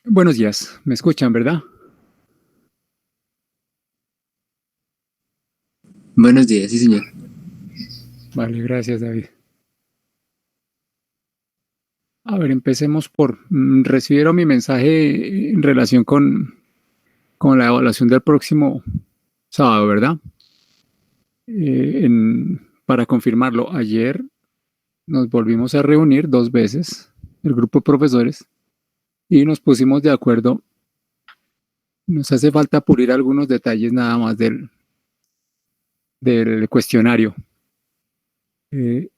Buenos días, ¿me escuchan, verdad? Buenos días, sí, señor. Vale, gracias, David. A ver, empecemos por recibieron mi mensaje en relación con la evaluación del próximo sábado, ¿verdad? Para confirmarlo, ayer nos volvimos a reunir 2 veces, el grupo de profesores, y nos pusimos de acuerdo. Nos hace falta pulir algunos detalles nada más del cuestionario. Eh,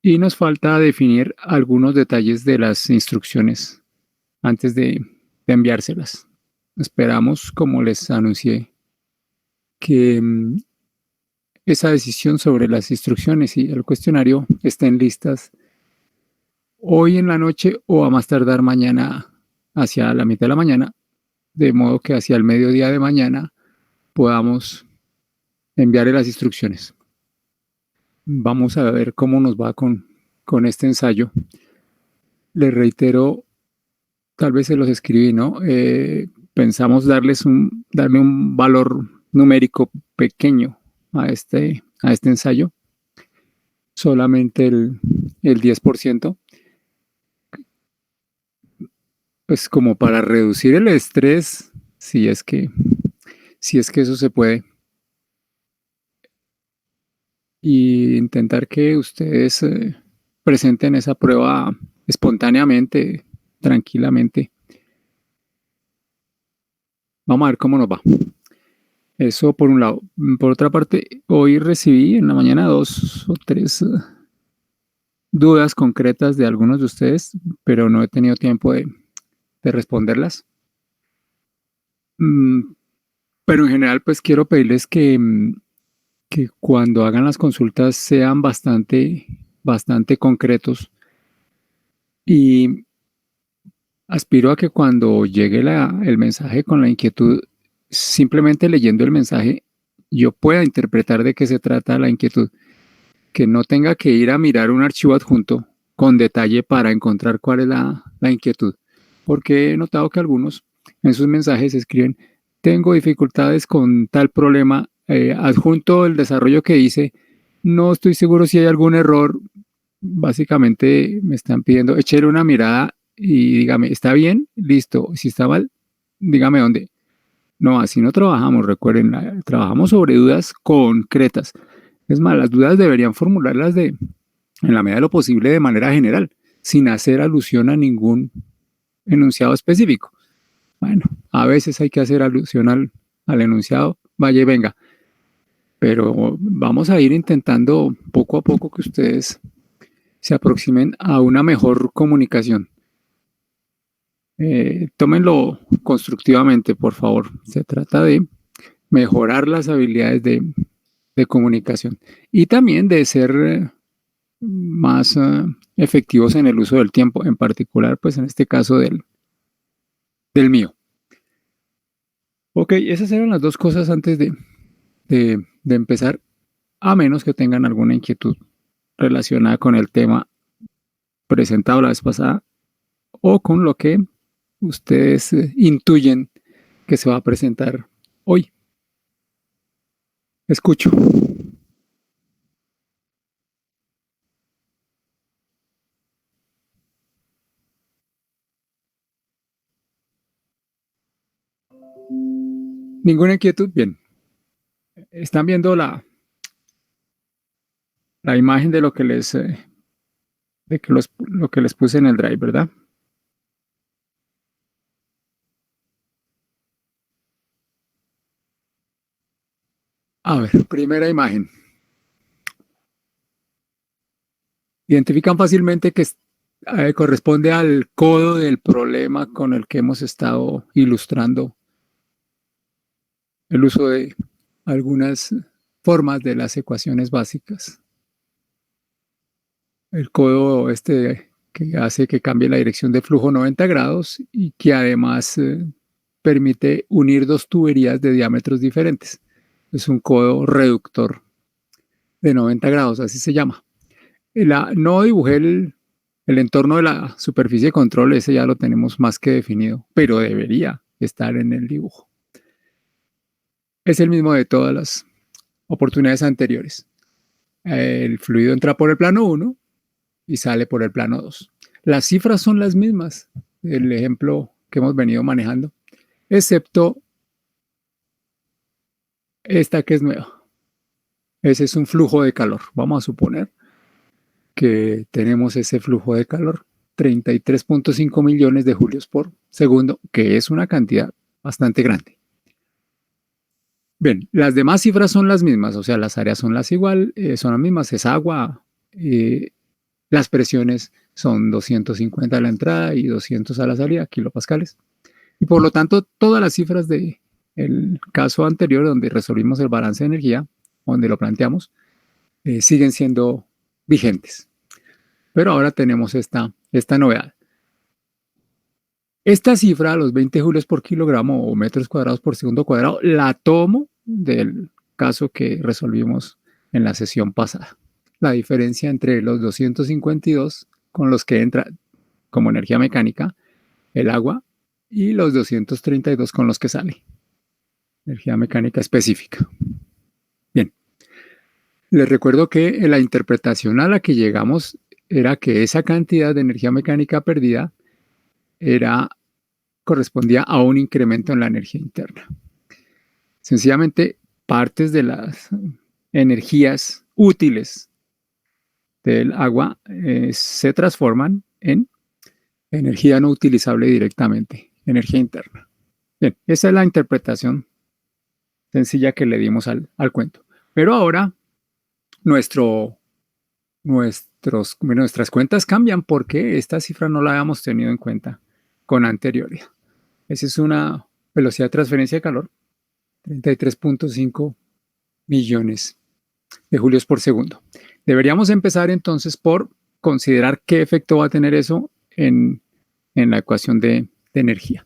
y nos falta definir algunos detalles de las instrucciones antes de enviárselas. Esperamos, como les anuncié, que esa decisión sobre las instrucciones y el cuestionario estén listas hoy en la noche o a más tardar mañana hacia la mitad de la mañana, de modo que hacia el mediodía de mañana podamos enviarle las instrucciones. Vamos a ver cómo nos va con este ensayo. Les reitero, tal vez se los escribí, ¿no? Pensamos darle un valor numérico pequeño a este ensayo, solamente el 10%, pues como para reducir el estrés, si es que eso se puede, y intentar que ustedes presenten esa prueba espontáneamente, tranquilamente. Vamos a ver cómo nos va. Eso por un lado. Por otra parte, hoy recibí en la mañana 2 o 3 dudas concretas de algunos de ustedes, pero no he tenido tiempo de responderlas. Mm, pero en general, pues quiero pedirles que cuando hagan las consultas sean bastante concretos, y aspiro a que cuando llegue el mensaje con la inquietud, simplemente leyendo el mensaje, yo pueda interpretar de qué se trata la inquietud, que no tenga que ir a mirar un archivo adjunto con detalle para encontrar cuál es la inquietud. Porque he notado que algunos en sus mensajes escriben: tengo dificultades con tal problema, adjunto el desarrollo que hice, no estoy seguro si hay algún error. Básicamente me están pidiendo echarle una mirada y dígame, ¿está bien? Listo. Si está mal, dígame dónde. No, así no trabajamos, recuerden, trabajamos sobre dudas concretas. Es más, las dudas deberían formularlas en la medida de lo posible, de manera general, sin hacer alusión a ningún enunciado específico. Bueno, a veces hay que hacer alusión al enunciado, vaya y venga, pero vamos a ir intentando poco a poco que ustedes se aproximen a una mejor comunicación. Tómenlo constructivamente, por favor. Se trata de mejorar las habilidades de comunicación y también de ser más efectivos en el uso del tiempo, en particular, pues en este caso del mío. Ok, esas eran las dos cosas antes de empezar, a menos que tengan alguna inquietud relacionada con el tema presentado la vez pasada o con lo que ustedes intuyen que se va a presentar hoy. Escucho. ¿Ninguna inquietud? Bien. Están viendo la imagen de lo que lo que les puse en el drive, ¿verdad? A ver, primera imagen. Identifican fácilmente que corresponde al codo del problema con el que hemos estado ilustrando el uso de algunas formas de las ecuaciones básicas. El codo que hace que cambie la dirección de flujo 90 grados y que además permite unir dos tuberías de diámetros diferentes. Es un codo reductor de 90 grados, así se llama. No dibujé El entorno de la superficie de control, ese ya lo tenemos más que definido, pero debería estar en el dibujo. Es el mismo de todas las oportunidades anteriores. El fluido entra por el plano 1 y sale por el plano 2. Las cifras son las mismas, el ejemplo que hemos venido manejando, excepto esta que es nueva. Ese es un flujo de calor. Vamos a suponer que tenemos ese flujo de calor, 33.5 millones de julios por segundo, que es una cantidad bastante grande. Bien, las demás cifras son las mismas, o sea, las áreas son las mismas, es agua, las presiones son 250 a la entrada y 200 a la salida, kilopascales. Y por lo tanto, todas las cifras del caso anterior, donde resolvimos el balance de energía, donde lo planteamos, siguen siendo vigentes. Pero ahora tenemos esta novedad. Esta cifra, los 20 julios por kilogramo o metros cuadrados por segundo cuadrado, la tomo del caso que resolvimos en la sesión pasada. La diferencia entre los 252 con los que entra como energía mecánica el agua y los 232 con los que sale energía mecánica específica. Bien, les recuerdo que la interpretación a la que llegamos era que esa cantidad de energía mecánica perdida correspondía a un incremento en la energía interna. Sencillamente, partes de las energías útiles del agua se transforman en energía no utilizable directamente, energía interna. Bien, esa es la interpretación sencilla que le dimos al cuento. Pero ahora nuestras cuentas cambian porque esta cifra no la habíamos tenido en cuenta con anterioridad. Esa es una velocidad de transferencia de calor, 33.5 millones de julios por segundo. Deberíamos empezar entonces por considerar qué efecto va a tener eso en la ecuación de energía.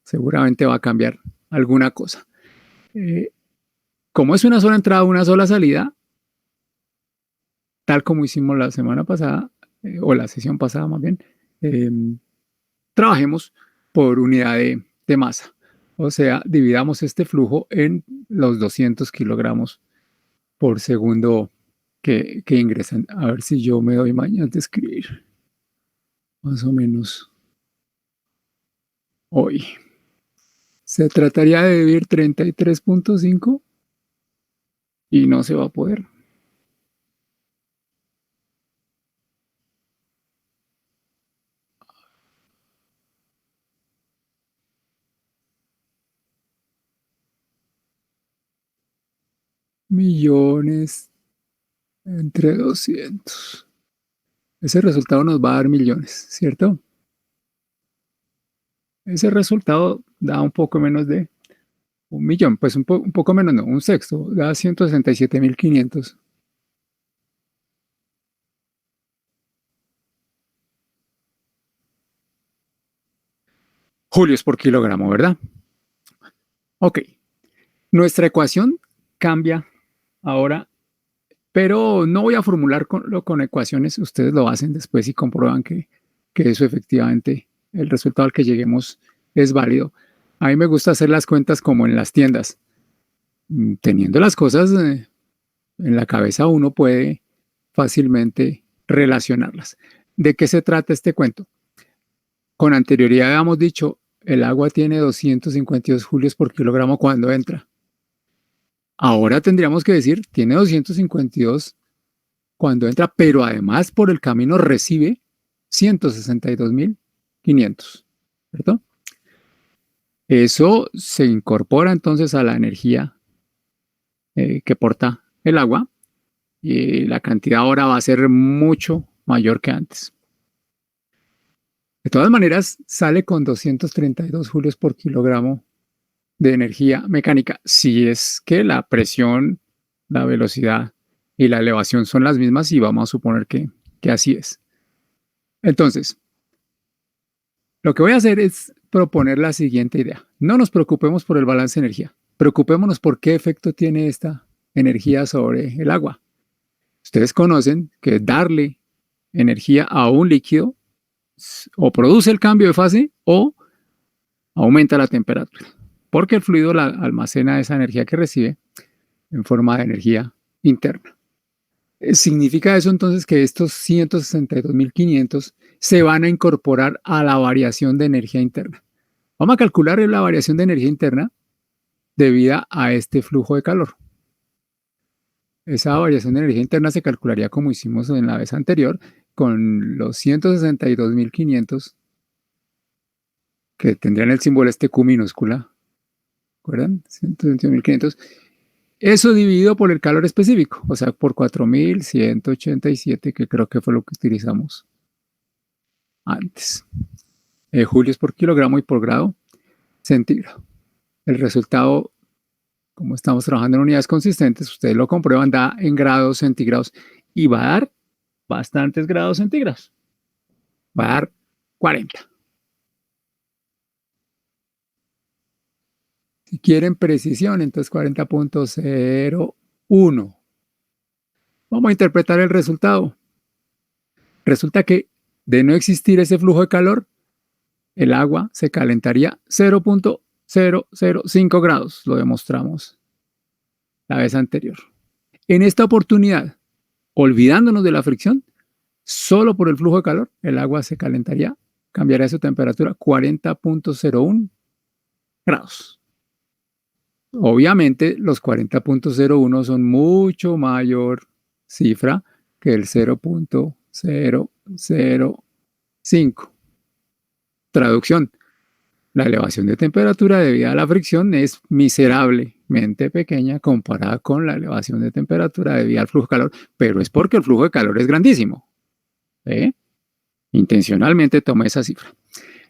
Seguramente va a cambiar alguna cosa. Como es una sola entrada, una sola salida, tal como hicimos la semana pasada, o la sesión pasada más bien, trabajemos por unidad de masa. O sea, dividamos este flujo en los 200 kilogramos por segundo que ingresan. A ver si yo me doy mañas de escribir. Más o menos hoy. Se trataría de dividir 33.5 y no se va a poder. Millones entre 200. Ese resultado nos va a dar millones, ¿cierto? Ese resultado da un poco menos de 1.000.000, pues un poco menos, no, un sexto, da 167.500. Julios por kilogramo, ¿verdad? Ok, nuestra ecuación cambia ahora, pero no voy a formularlo con ecuaciones, ustedes lo hacen después y comprueban que eso efectivamente, el resultado al que lleguemos es válido. A mí me gusta hacer las cuentas como en las tiendas. Teniendo las cosas en la cabeza uno puede fácilmente relacionarlas. ¿De qué se trata este cuento? Con anterioridad habíamos dicho, el agua tiene 252 julios por kilogramo cuando entra. Ahora tendríamos que decir, tiene 252 cuando entra, pero además por el camino recibe 162.500, ¿cierto? Eso se incorpora entonces a la energía que porta el agua y la cantidad ahora va a ser mucho mayor que antes. De todas maneras, sale con 232 julios por kilogramo de energía mecánica, si es que la presión, la velocidad y la elevación son las mismas y vamos a suponer que así es. Entonces, lo que voy a hacer es proponer la siguiente idea. No nos preocupemos por el balance de energía, preocupémonos por qué efecto tiene esta energía sobre el agua. Ustedes conocen que darle energía a un líquido, o produce el cambio de fase o aumenta la temperatura, porque el fluido almacena esa energía que recibe en forma de energía interna. ¿Significa eso entonces que estos 162.500 se van a incorporar a la variación de energía interna? Vamos a calcular la variación de energía interna debida a este flujo de calor. Esa variación de energía interna se calcularía como hicimos en la vez anterior, con los 162.500 que tendrían el símbolo este Q minúscula. ¿Recuerdan? 162.500. Eso dividido por el calor específico, o sea, por 4.187, que creo que fue lo que utilizamos antes. Julios por kilogramo y por grado centígrado. El resultado, como estamos trabajando en unidades consistentes, ustedes lo comprueban, da en grados centígrados y va a dar bastantes grados centígrados. Va a dar 40. Si quieren precisión, entonces 40.01. Vamos a interpretar el resultado. Resulta que de no existir ese flujo de calor, el agua se calentaría 0.005 grados. Lo demostramos la vez anterior. En esta oportunidad, olvidándonos de la fricción, solo por el flujo de calor, el agua se calentaría, cambiaría su temperatura 40.01 grados. Obviamente, los 40.01 son mucho mayor cifra que el 0.005. Traducción: la elevación de temperatura debida a la fricción es miserablemente pequeña comparada con la elevación de temperatura debida al flujo de calor, pero es porque el flujo de calor es grandísimo. Intencionalmente tomé esa cifra.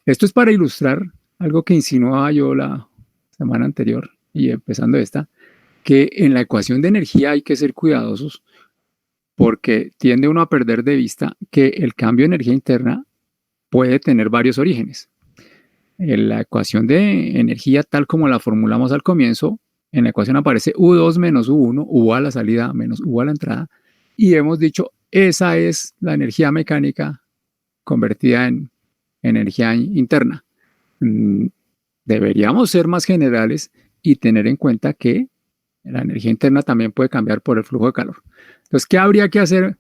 Esto es para ilustrar algo que insinuaba yo la semana anterior y empezando esta, que en la ecuación de energía hay que ser cuidadosos porque tiende uno a perder de vista que el cambio de energía interna puede tener varios orígenes. En la ecuación de energía tal como la formulamos al comienzo, en la ecuación aparece U2 menos U1, U a la salida menos U a la entrada, y hemos dicho esa es la energía mecánica convertida en energía interna. Deberíamos ser más generales y tener en cuenta que la energía interna también puede cambiar por el flujo de calor. Entonces, ¿qué habría que hacer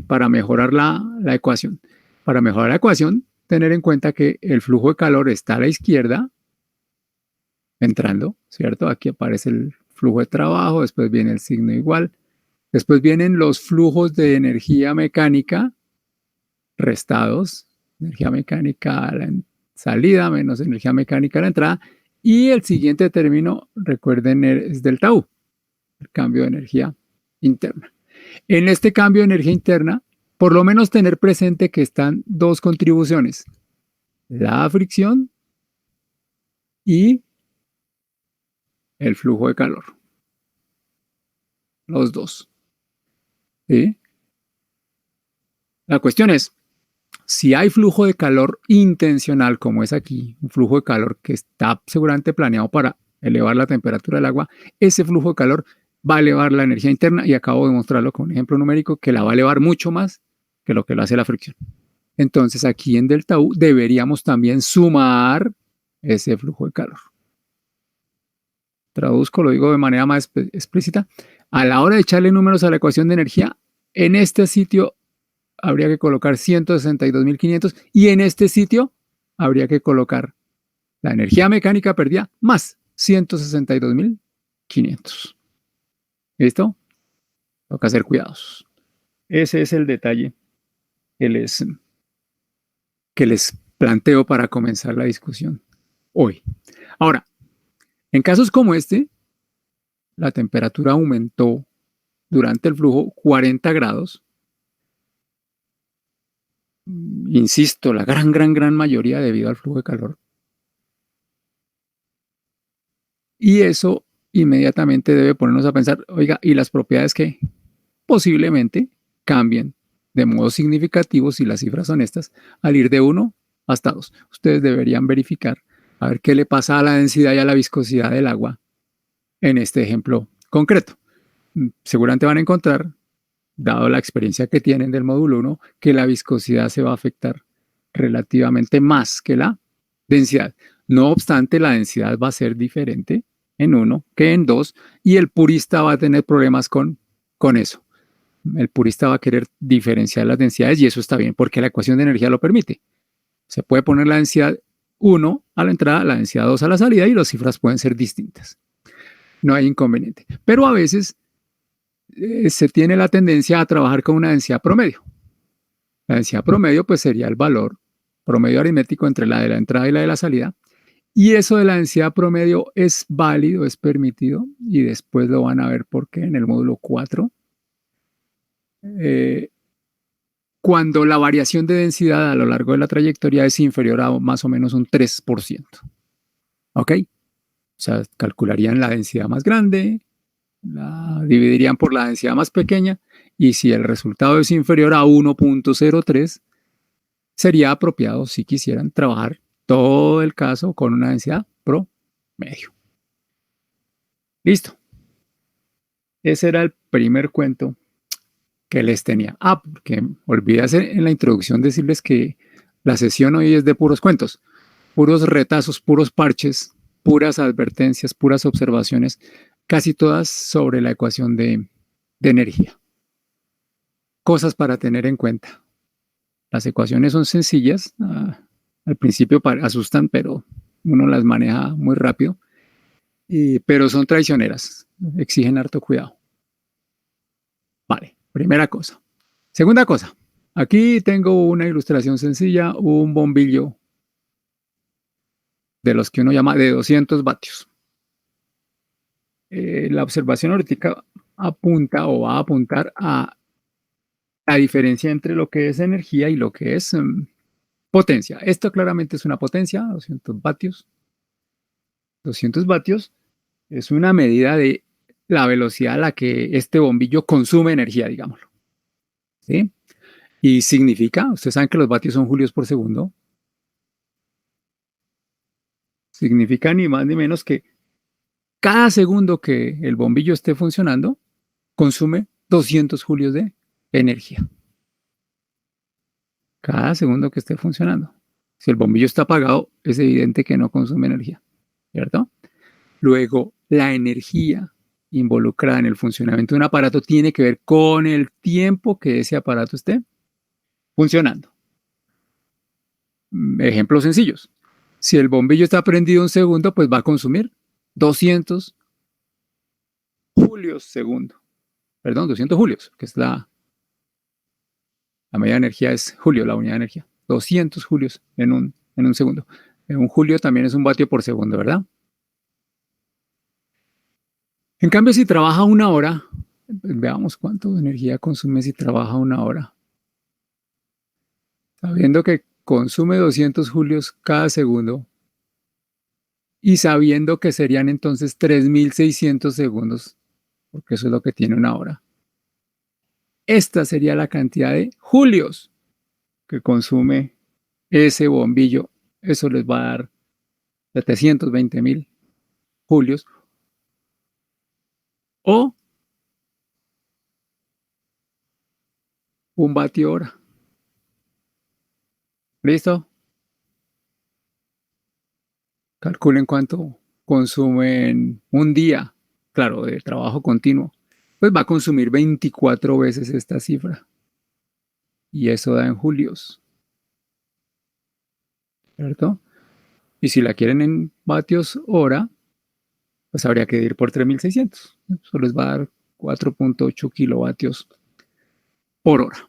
para mejorar la ecuación? Para mejorar la ecuación, tener en cuenta que el flujo de calor está a la izquierda, entrando, ¿cierto? Aquí aparece el flujo de trabajo, después viene el signo igual, después vienen los flujos de energía mecánica restados, energía mecánica a la salida menos energía mecánica a la entrada, y el siguiente término, recuerden, es delta U, el cambio de energía interna. En este cambio de energía interna, por lo menos tener presente que están dos contribuciones, la fricción y el flujo de calor. Los dos. ¿Sí? La cuestión es, si hay flujo de calor intencional, como es aquí, un flujo de calor que está seguramente planeado para elevar la temperatura del agua, ese flujo de calor va a elevar la energía interna y acabo de mostrarlo con un ejemplo numérico que la va a elevar mucho más que lo que lo hace la fricción. Entonces aquí en delta U deberíamos también sumar ese flujo de calor. Traduzco, lo digo de manera más explícita. A la hora de echarle números a la ecuación de energía, en este sitio habría que colocar 162.500 y en este sitio habría que colocar la energía mecánica perdida más 162.500. ¿Listo? Toca hacer cuidados. Ese es el detalle que les planteo para comenzar la discusión hoy. Ahora, en casos como este, la temperatura aumentó durante el flujo 40 grados. Insisto, la gran mayoría debido al flujo de calor. Y eso inmediatamente debe ponernos a pensar, oiga, ¿y las propiedades que posiblemente cambien de modo significativo si las cifras son estas, al ir de 1 hasta 2? Ustedes deberían verificar a ver qué le pasa a la densidad y a la viscosidad del agua en este ejemplo concreto. Seguramente van a encontrar dado la experiencia que tienen del módulo 1, que la viscosidad se va a afectar relativamente más que la densidad. No obstante, la densidad va a ser diferente en 1 que en 2 y el purista va a tener problemas con eso. El purista va a querer diferenciar las densidades y eso está bien porque la ecuación de energía lo permite. Se puede poner la densidad 1 a la entrada, la densidad 2 a la salida y las cifras pueden ser distintas. No hay inconveniente. Pero a veces se tiene la tendencia a trabajar con una densidad promedio. La densidad promedio pues sería el valor promedio aritmético entre la de la entrada y la de la salida. Y eso de la densidad promedio es válido, es permitido, y después lo van a ver porque en el módulo 4, cuando la variación de densidad a lo largo de la trayectoria es inferior a más o menos un 3%. ¿Ok? O sea, calcularían la densidad más grande, la dividirían por la densidad más pequeña, y si el resultado es inferior a 1.03, sería apropiado si quisieran trabajar todo el caso con una densidad promedio. Listo. Ese era el primer cuento que les tenía. Porque olvidé hacer en la introducción decirles que la sesión hoy es de puros cuentos, puros retazos, puros parches, puras advertencias, puras observaciones, casi todas sobre la ecuación de energía. Cosas para tener en cuenta. Las ecuaciones son sencillas, al principio asustan, pero uno las maneja muy rápido, pero son traicioneras, exigen harto cuidado. Vale, primera cosa. Segunda cosa, aquí tengo una ilustración sencilla, un bombillo de los que uno llama de 200 vatios. La observación ahorita apunta o va a apuntar a la diferencia entre lo que es energía y lo que es potencia. Esto claramente es una potencia, 200 vatios. 200 vatios es una medida de la velocidad a la que este bombillo consume energía, digámoslo. ¿Sí? Y significa, ustedes saben que los vatios son julios por segundo, significa ni más ni menos que cada segundo que el bombillo esté funcionando, consume 200 julios de energía. Cada segundo que esté funcionando. Si el bombillo está apagado, es evidente que no consume energía, ¿cierto? Luego, la energía involucrada en el funcionamiento de un aparato tiene que ver con el tiempo que ese aparato esté funcionando. Ejemplos sencillos. Si el bombillo está prendido un segundo, pues va a consumir 200 julios segundo. Perdón, 200 julios, que es la medida de energía es julio, la unidad de energía. 200 julios en un segundo. Un julio también es un vatio por segundo, ¿verdad? En cambio, si trabaja una hora, veamos cuánto energía consume si trabaja una hora. Sabiendo que consume 200 julios cada segundo y sabiendo que serían entonces 3.600 segundos, porque eso es lo que tiene una hora. Esta sería la cantidad de julios que consume ese bombillo. Eso les va a dar 720.000 julios o un vatio hora. ¿Listo? Calculen cuánto consume en un día, claro, de trabajo continuo. Pues va a consumir 24 veces esta cifra. Y eso da en julios. ¿Cierto? Y si la quieren en vatios hora, pues habría que ir por 3.600. Eso les va a dar 4.8 kilovatios por hora.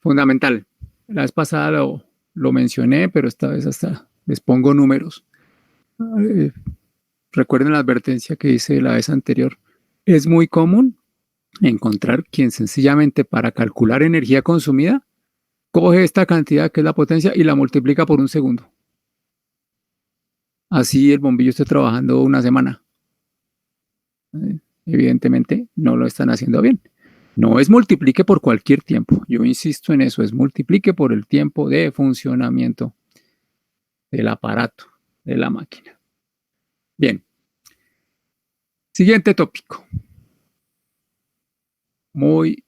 Fundamental. La vez pasada lo mencioné, pero esta vez hasta les pongo números. Recuerden la advertencia que hice la vez anterior. Es muy común encontrar quien sencillamente para calcular energía consumida coge esta cantidad que es la potencia y la multiplica por un segundo. Así el bombillo esté trabajando una semana. Evidentemente no lo están haciendo bien. No es multiplique por cualquier tiempo. Yo insisto en eso, es multiplique por el tiempo de funcionamiento del aparato, de la máquina. Bien. Siguiente tópico. Muy,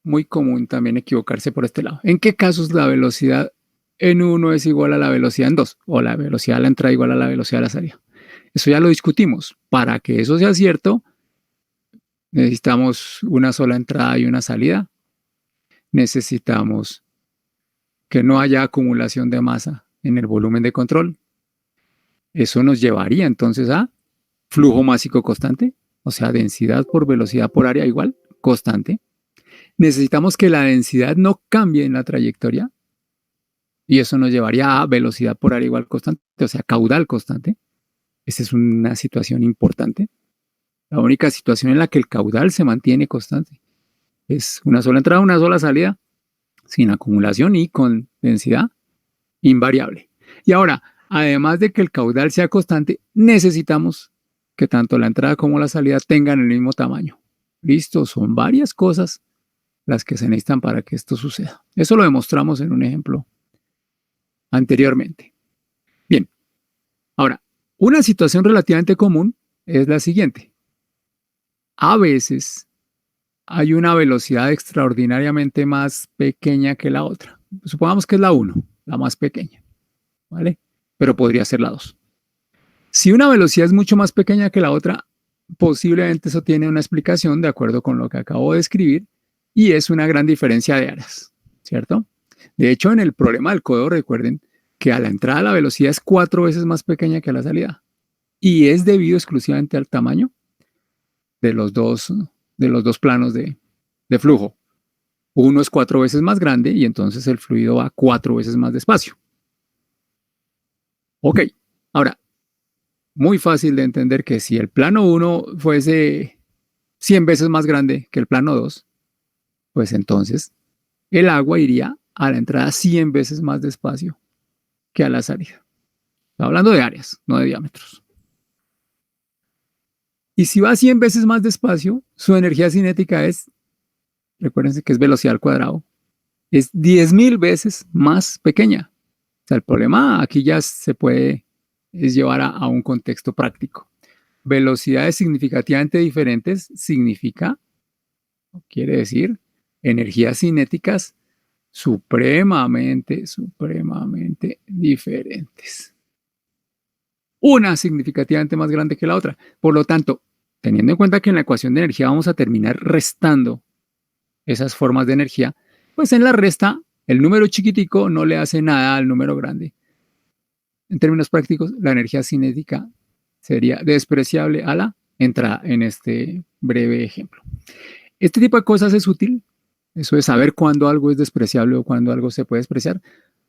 muy común también equivocarse por este lado. ¿En qué casos la velocidad en uno es igual a la velocidad en dos? O la velocidad de la entrada igual a la velocidad de la salida. Eso ya lo discutimos. Para que eso sea cierto, necesitamos una sola entrada y una salida. Necesitamos que no haya acumulación de masa en el volumen de control. Eso nos llevaría entonces a flujo másico constante, o sea, densidad por velocidad por área igual, constante. Necesitamos que la densidad no cambie en la trayectoria y eso nos llevaría a velocidad por área igual constante, o sea, caudal constante. Esa es una situación importante. La única situación en la que el caudal se mantiene constante es una sola entrada, una sola salida, sin acumulación y con densidad invariable. Y ahora, además de que el caudal sea constante, necesitamos que tanto la entrada como la salida tengan el mismo tamaño. Listo, son varias cosas las que se necesitan para que esto suceda. Eso lo demostramos en un ejemplo anteriormente. Bien, ahora, una situación relativamente común es la siguiente. A veces hay una velocidad extraordinariamente más pequeña que la otra. Supongamos que es la 1, la más pequeña, ¿vale? Pero podría ser la 2. Si una velocidad es mucho más pequeña que la otra, posiblemente eso tiene una explicación de acuerdo con lo que acabo de escribir y es una gran diferencia de áreas, ¿cierto? De hecho, en el problema del codo, recuerden que a la entrada la velocidad es 4 veces más pequeña que a la salida y es debido exclusivamente al tamaño de los dos planos de flujo. Uno es 4 veces más grande y entonces el fluido va 4 veces más despacio. Ok, ahora, muy fácil de entender que si el plano 1 fuese 100 veces más grande que el plano 2, pues entonces el agua iría a la entrada 100 veces más despacio que a la salida. Estoy hablando de áreas, no de diámetros. Y si va 100 veces más despacio, su energía cinética es, recuérdense que es velocidad al cuadrado, es 10.000 veces más pequeña. O sea, el problema aquí ya se puede llevar a un contexto práctico. Velocidades significativamente diferentes significa, quiere decir, energías cinéticas supremamente diferentes. Una significativamente más grande que la otra. Por lo tanto, teniendo en cuenta que en la ecuación de energía vamos a terminar restando esas formas de energía, pues en la resta el número chiquitico no le hace nada al número grande. En términos prácticos, la energía cinética sería despreciable a la entrada en este breve ejemplo. Este tipo de cosas es útil, eso de saber cuándo algo es despreciable o cuándo algo se puede despreciar,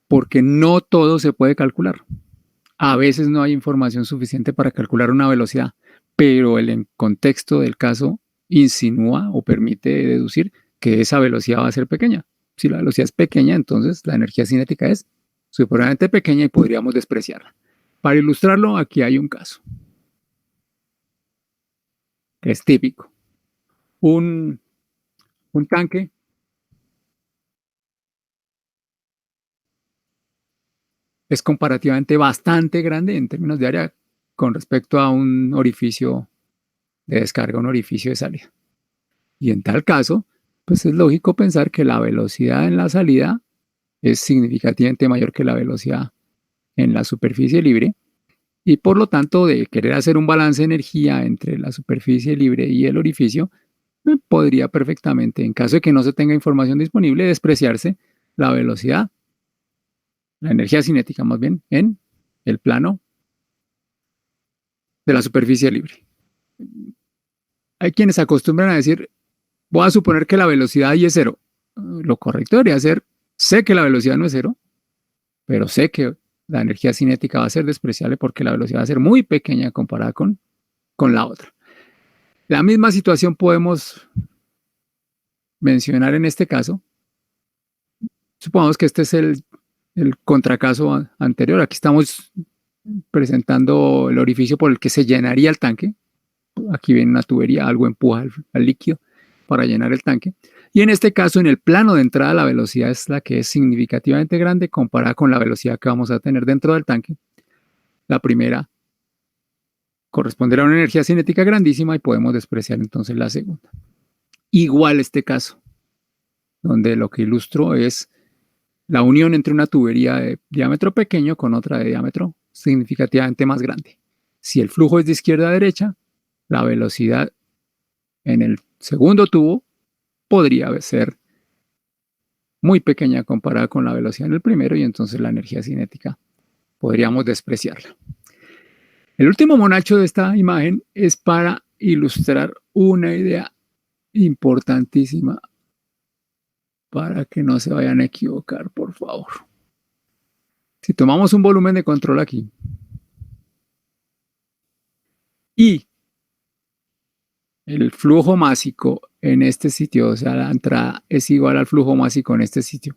porque no todo se puede calcular. A veces no hay información suficiente para calcular una velocidad, pero el contexto del caso insinúa o permite deducir que esa velocidad va a ser pequeña. Si la velocidad es pequeña, entonces la energía cinética es supremamente pequeña y podríamos despreciarla. Para ilustrarlo, aquí hay un caso que es típico. Un tanque es comparativamente bastante grande en términos de área con respecto a un orificio de descarga, un orificio de salida. Y en tal caso, pues es lógico pensar que la velocidad en la salida es significativamente mayor que la velocidad en la superficie libre y por lo tanto de querer hacer un balance de energía entre la superficie libre y el orificio, podría perfectamente, en caso de que no se tenga información disponible, despreciarse la velocidad, la energía cinética más bien, en el plano de la superficie libre. Hay quienes acostumbran a decir, voy a suponer que la velocidad ahí es cero. Lo correcto debería ser, sé que la velocidad no es cero, pero sé que la energía cinética va a ser despreciable porque la velocidad va a ser muy pequeña comparada con la otra. La misma situación podemos mencionar en este caso. Supongamos que este es el contracaso anterior. Aquí estamos presentando el orificio por el que se llenaría el tanque. Aquí viene una tubería, algo empuja al líquido para llenar el tanque. Y en este caso, en el plano de entrada, la velocidad es la que es significativamente grande comparada con la velocidad que vamos a tener dentro del tanque. La primera corresponderá a una energía cinética grandísima y podemos despreciar entonces la segunda. igual este caso, donde lo que ilustro es la unión entre una tubería de diámetro pequeño con otra de diámetro significativamente más grande. Si el flujo es de izquierda a derecha, la velocidad en el segundo tubo podría ser muy pequeña comparada con la velocidad en el primero, y entonces la energía cinética podríamos despreciarla. El último monacho de esta imagen es para ilustrar una idea importantísima para que no se vayan a equivocar, por favor. Si tomamos un volumen de control aquí y el flujo másico en este sitio, o sea, la entrada es igual al flujo másico en este sitio,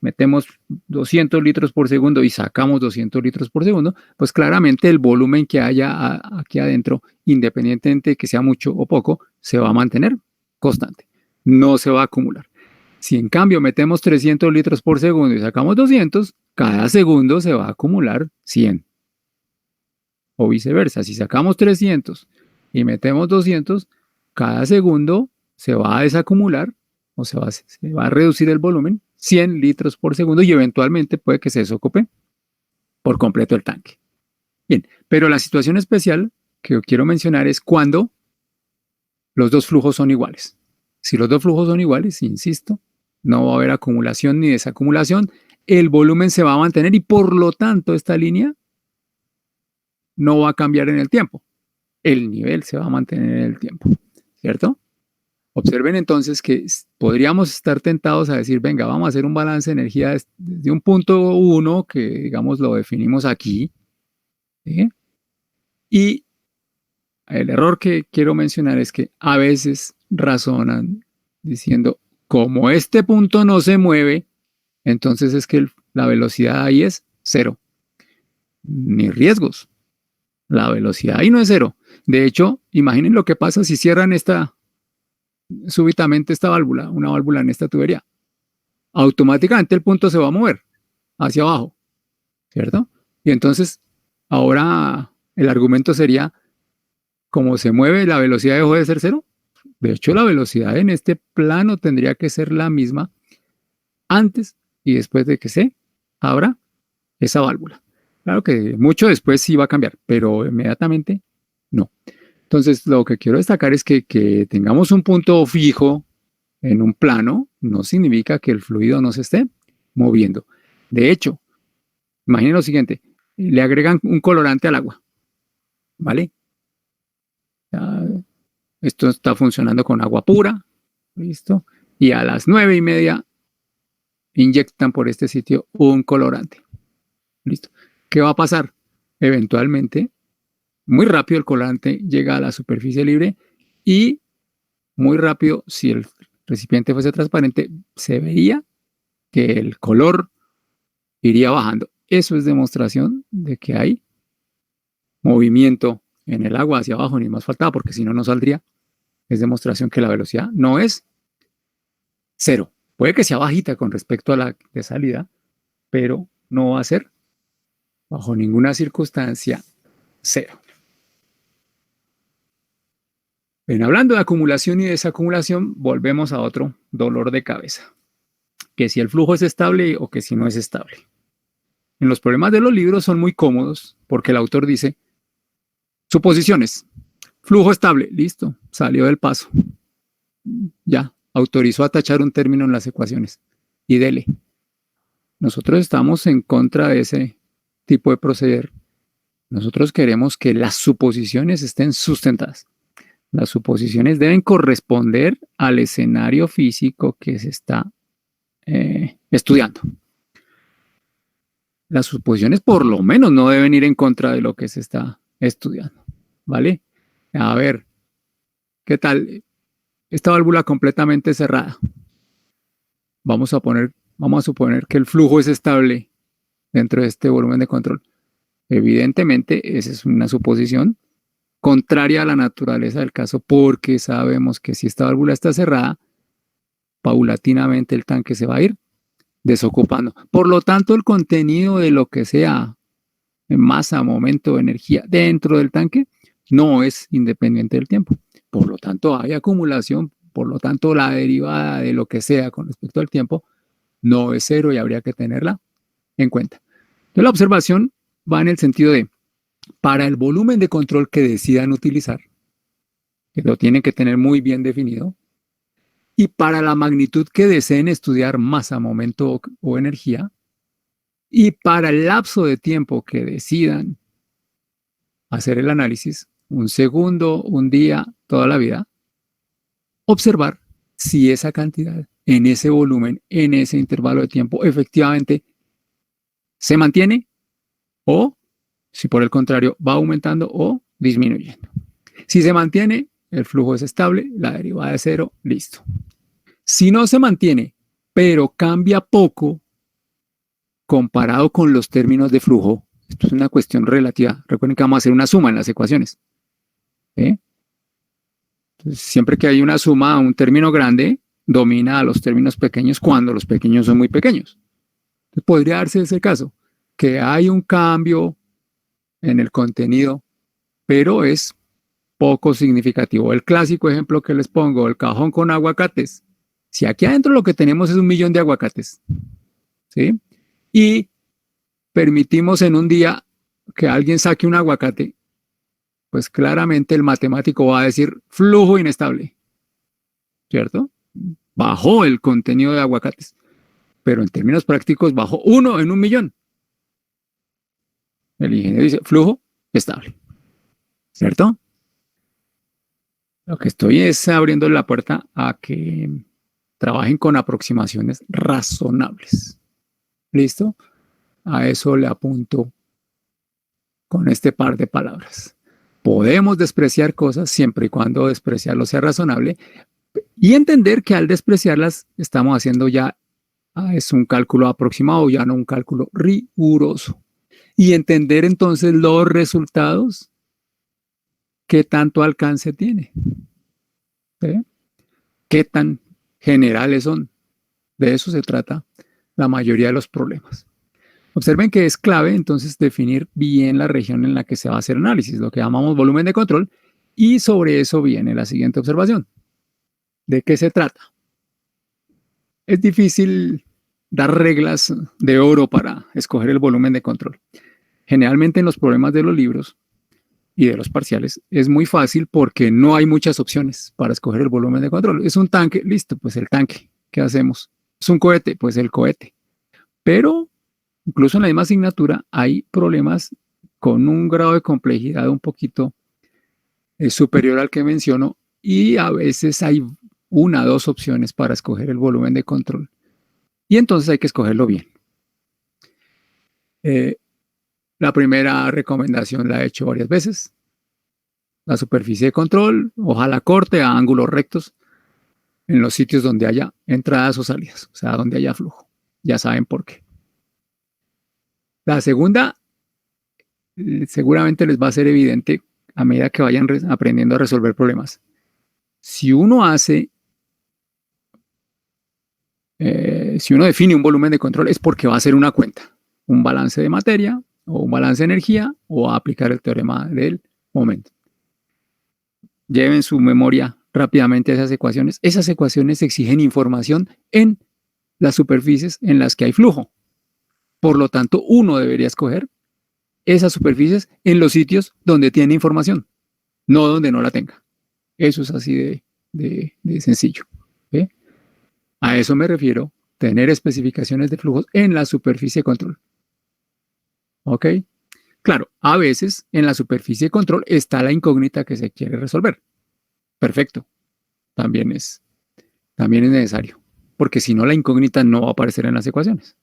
metemos 200 litros por segundo y sacamos 200 litros por segundo, pues claramente el volumen que haya aquí adentro, independientemente de que sea mucho o poco, se va a mantener constante, no se va a acumular. Si en cambio metemos 300 litros por segundo y sacamos 200, cada segundo se va a acumular 100. O viceversa, si sacamos 300 y metemos 200, cada segundo se va a desacumular o se va a reducir el volumen 100 litros por segundo, y eventualmente puede que se desocupe por completo el tanque. Bien, pero la situación especial que quiero mencionar es cuando los dos flujos son iguales. Si los dos flujos son iguales, insisto, no va a haber acumulación ni desacumulación, el volumen se va a mantener y por lo tanto esta línea no va a cambiar en el tiempo. El nivel se va a mantener en el tiempo, ¿cierto? Observen entonces que podríamos estar tentados a decir, venga, vamos a hacer un balance de energía desde un punto 1, que digamos lo definimos aquí, ¿sí? Y el error que quiero mencionar es que a veces razonan diciendo, como este punto no se mueve, entonces es que la velocidad ahí es 0. Ni riesgos. La velocidad ahí no es 0. De hecho, imaginen lo que pasa si cierran súbitamente esta válvula, una válvula en esta tubería. Automáticamente el punto se va a mover hacia abajo, ¿cierto? Y entonces, ahora el argumento sería, como se mueve, la velocidad dejó de ser 0. De hecho, la velocidad en este plano tendría que ser la misma antes y después de que se abra esa válvula. Claro que mucho después sí va a cambiar, pero inmediatamente no. Entonces, lo que quiero destacar es que tengamos un punto fijo en un plano no significa que el fluido no se esté moviendo. De hecho, imaginen lo siguiente, le agregan un colorante al agua, ¿vale? Esto está funcionando con agua pura, ¿listo? Y a las 9:30 inyectan por este sitio un colorante, ¿listo? ¿Qué va a pasar? Eventualmente, muy rápido el colorante llega a la superficie libre y muy rápido, si el recipiente fuese transparente, se vería que el color iría bajando. Eso es demostración de que hay movimiento en el agua hacia abajo, ni más faltaba, porque si no, no saldría. Es demostración que la velocidad no es 0. Puede que sea bajita con respecto a la de salida, pero no va a ser bajo ninguna circunstancia 0. Bien, hablando de acumulación y desacumulación, volvemos a otro dolor de cabeza, que si el flujo es estable o que si no es estable. En los problemas de los libros son muy cómodos porque el autor dice, suposiciones, flujo estable, listo, salió del paso. Ya, autorizó a tachar un término en las ecuaciones y dele. Nosotros estamos en contra de ese tipo de proceder. Nosotros queremos que las suposiciones estén sustentadas. Las suposiciones deben corresponder al escenario físico que se está estudiando. Las suposiciones por lo menos no deben ir en contra de lo que se está estudiando, ¿vale? A ver, ¿qué tal? Esta válvula completamente cerrada. Vamos a suponer que el flujo es estable dentro de este volumen de control. Evidentemente, esa es una suposición contraria a la naturaleza del caso, porque sabemos que si esta válvula está cerrada, paulatinamente el tanque se va a ir desocupando. Por lo tanto, el contenido de lo que sea masa, momento, energía dentro del tanque no es independiente del tiempo. Por lo tanto, hay acumulación Por lo tanto, la derivada de lo que sea con respecto al tiempo no es cero y habría que tenerla en cuenta. Entonces, la observación va en el sentido de, para el volumen de control que decidan utilizar, que lo tienen que tener muy bien definido, y para la magnitud que deseen estudiar, masa, momento o energía, y para el lapso de tiempo que decidan hacer el análisis, un segundo, un día, toda la vida, observar si esa cantidad en ese volumen, en ese intervalo de tiempo, efectivamente se mantiene o si por el contrario va aumentando o disminuyendo. Si se mantiene, el flujo es estable, la derivada es cero, listo. Si no se mantiene, pero cambia poco comparado con los términos de flujo, esto es una cuestión relativa. Recuerden que vamos a hacer una suma en las ecuaciones. ¿Eh? Entonces, siempre que hay una suma, un término grande domina a los términos pequeños cuando los pequeños son muy pequeños. Entonces, podría darse ese caso, que hay un cambio en el contenido, pero es poco significativo. El clásico ejemplo que les pongo, el cajón con aguacates. Si aquí adentro lo que tenemos es 1.000.000 de aguacates, ¿sí? Y permitimos en un día que alguien saque un aguacate, pues claramente el matemático va a decir flujo inestable, ¿cierto? Bajó el contenido de aguacates, pero en términos prácticos bajó 1 en 1.000.000. El ingeniero dice flujo estable, ¿cierto? Lo que estoy es abriendo la puerta a que trabajen con aproximaciones razonables. ¿Listo? A eso le apunto con este par de palabras. Podemos despreciar cosas siempre y cuando despreciarlo sea razonable y entender que al despreciarlas estamos haciendo ya es un cálculo aproximado, ya no un cálculo riguroso. Y entender entonces los resultados, qué tanto alcance tiene, ¿sí? Qué tan generales son. De eso se trata la mayoría de los problemas. Observen que es clave entonces definir bien la región en la que se va a hacer análisis, lo que llamamos volumen de control, y sobre eso viene la siguiente observación. ¿De qué se trata? Es difícil dar reglas de oro para escoger el volumen de control. Generalmente en los problemas de los libros y de los parciales es muy fácil porque no hay muchas opciones para escoger el volumen de control. Es un tanque, listo, pues el tanque. ¿Qué hacemos? Es un cohete, pues el cohete. Pero incluso en la misma asignatura hay problemas con un grado de complejidad un poquito superior al que menciono y a veces hay una o dos opciones para escoger el volumen de control. Y entonces hay que escogerlo bien. La primera recomendación la he hecho varias veces. La superficie de control, ojalá corte a ángulos rectos en los sitios donde haya entradas o salidas, o sea, donde haya flujo. Ya saben por qué. La segunda, seguramente les va a ser evidente a medida que vayan aprendiendo a resolver problemas. Si uno define un volumen de control es porque va a hacer una cuenta, un balance de materia o un balance de energía o va a aplicar el teorema del momento. Lleven su memoria rápidamente a esas ecuaciones. Esas ecuaciones exigen información en las superficies en las que hay flujo. Por lo tanto, uno debería escoger esas superficies en los sitios donde tiene información, no donde no la tenga. Eso es así de sencillo. ¿Eh? A eso me refiero, tener especificaciones de flujos en la superficie de control. ¿Ok? Claro, a veces en la superficie de control está la incógnita que se quiere resolver. Perfecto. También es necesario, porque si no la incógnita no va a aparecer en las ecuaciones.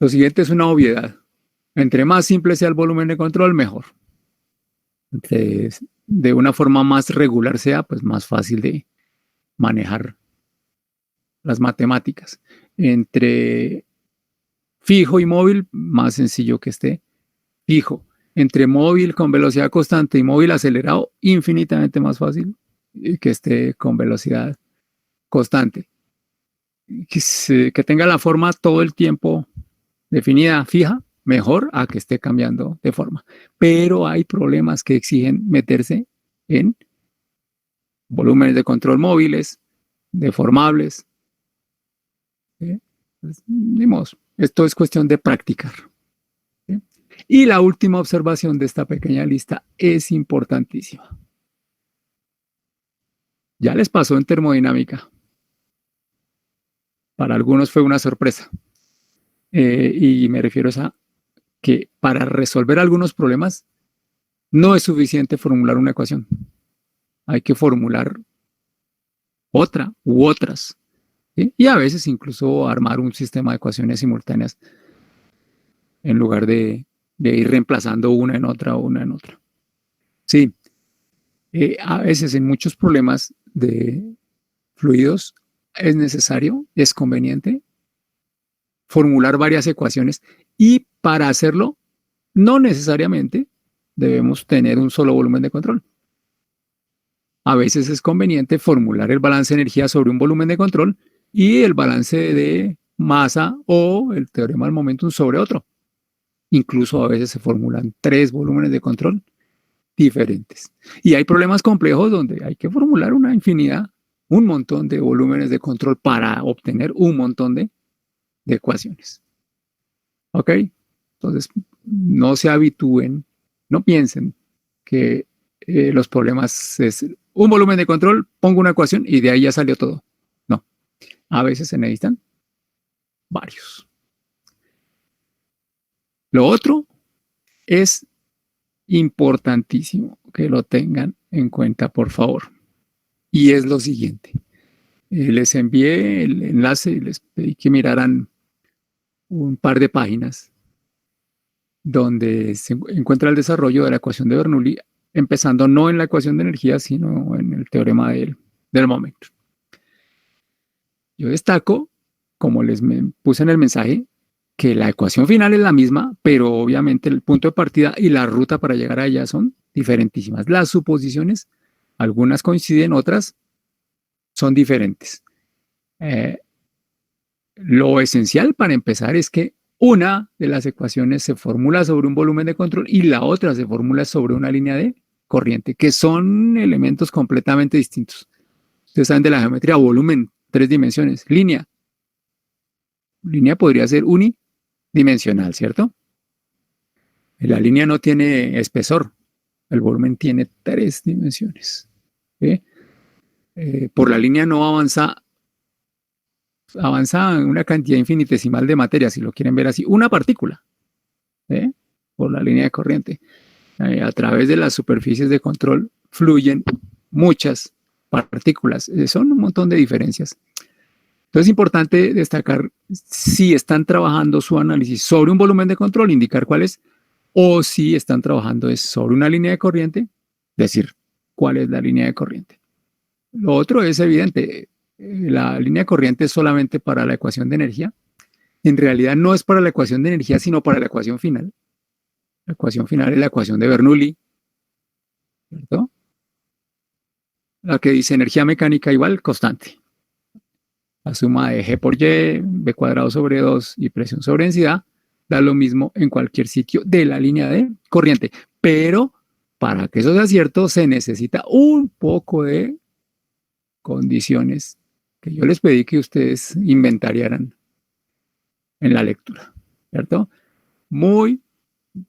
Lo siguiente es una obviedad. Entre más simple sea el volumen de control, mejor. De una forma más regular sea, pues más fácil de manejar las matemáticas. Entre fijo y móvil, más sencillo que esté fijo. Entre móvil con velocidad constante y móvil acelerado, infinitamente más fácil que esté con velocidad constante. Que tenga la forma todo el tiempo definida, fija, mejor a que esté cambiando de forma. Pero hay problemas que exigen meterse en volúmenes de control móviles, deformables. ¿Sí? Pues, ni modo. Esto es cuestión de practicar. ¿Sí? Y la última observación de esta pequeña lista es importantísima. Ya les pasó en termodinámica. Para algunos fue una sorpresa. Y me refiero a que para resolver algunos problemas no es suficiente formular una ecuación. Hay que formular otra u otras. ¿Sí? Y a veces incluso armar un sistema de ecuaciones simultáneas en lugar de ir reemplazando una en otra o una en otra. Sí, a veces en muchos problemas de fluidos es necesario, es conveniente formular varias ecuaciones y para hacerlo no necesariamente debemos tener un solo volumen de control. A veces es conveniente formular el balance de energía sobre un volumen de control y el balance de masa o el teorema del momentum sobre otro. Incluso a veces se formulan 3 volúmenes de control diferentes. Y hay problemas complejos donde hay que formular una infinidad, un montón de volúmenes de control para obtener un montón de ecuaciones. ¿Ok? Entonces, no se habitúen, no piensen que los problemas es un volumen de control, pongo una ecuación y de ahí ya salió todo. No, a veces se necesitan varios. Lo otro es importantísimo que lo tengan en cuenta, por favor. Y es lo siguiente. Les envié el enlace y les pedí que miraran un par de páginas donde se encuentra el desarrollo de la ecuación de Bernoulli, empezando no en la ecuación de energía, sino en el teorema del momento. Yo destaco, como les puse en el mensaje, que la ecuación final es la misma, pero obviamente el punto de partida y la ruta para llegar a ella son diferentísimas. Las suposiciones, algunas coinciden, otras son diferentes. Lo esencial para empezar es que una de las ecuaciones se formula sobre un volumen de control y la otra se formula sobre una línea de corriente, que son elementos completamente distintos. Ustedes saben de la geometría, volumen, 3 dimensiones, línea. Línea podría ser unidimensional, ¿cierto? La línea no tiene espesor, el volumen tiene 3 dimensiones. ¿Sí? Por la línea no avanza una cantidad infinitesimal de materia, si lo quieren ver así, una partícula, ¿eh? Por la línea de corriente. A través de las superficies de control fluyen muchas partículas. Son un montón de diferencias. Entonces es importante destacar si están trabajando su análisis sobre un volumen de control, indicar cuál es, o si están trabajando sobre una línea de corriente, decir cuál es la línea de corriente. Lo otro es evidente, la línea de corriente es solamente para la ecuación de energía. En realidad no es para la ecuación de energía, sino para la ecuación final. La ecuación final es la ecuación de Bernoulli, ¿cierto? La que dice energía mecánica igual constante. La suma de G por Y, B cuadrado sobre 2 y presión sobre densidad da lo mismo en cualquier sitio de la línea de corriente. Pero para que eso sea cierto se necesita un poco de condiciones que yo les pedí que ustedes inventariaran en la lectura, ¿cierto?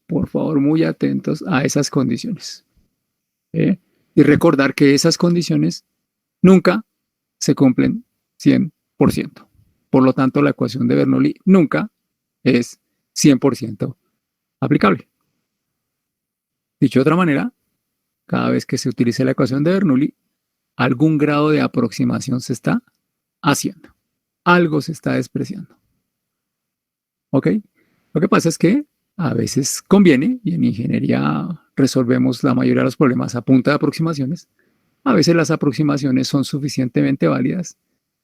Por favor, muy atentos a esas condiciones. ¿Eh? Y recordar que esas condiciones nunca se cumplen 100%. Por lo tanto, la ecuación de Bernoulli nunca es 100% aplicable. Dicho de otra manera, cada vez que se utilice la ecuación de Bernoulli, algún grado de aproximación se está haciendo. Algo se está despreciando. ¿Ok? Lo que pasa es que a veces conviene, y en ingeniería resolvemos la mayoría de los problemas a punta de aproximaciones, a veces las aproximaciones son suficientemente válidas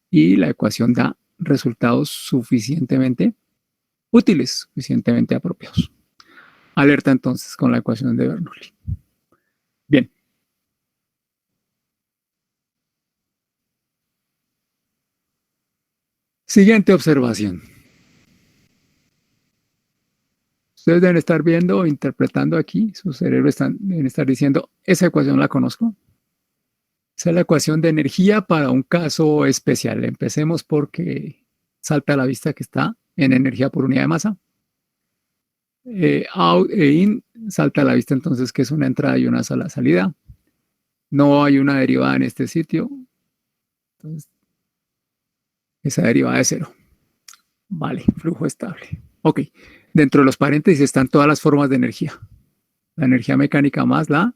y la ecuación da resultados suficientemente útiles, suficientemente apropiados. Alerta entonces con la ecuación de Bernoulli. Bien. Siguiente observación. Ustedes deben estar viendo o interpretando aquí, su cerebro deben estar diciendo, esa ecuación la conozco. Esa es la ecuación de energía para un caso especial. Empecemos porque salta a la vista que está en energía por unidad de masa. Out e in salta a la vista entonces que es una entrada y una sola salida. No hay una derivada en este sitio. Entonces, esa derivada es cero. Vale, flujo estable. Ok, dentro de los paréntesis están todas las formas de energía. La energía mecánica más la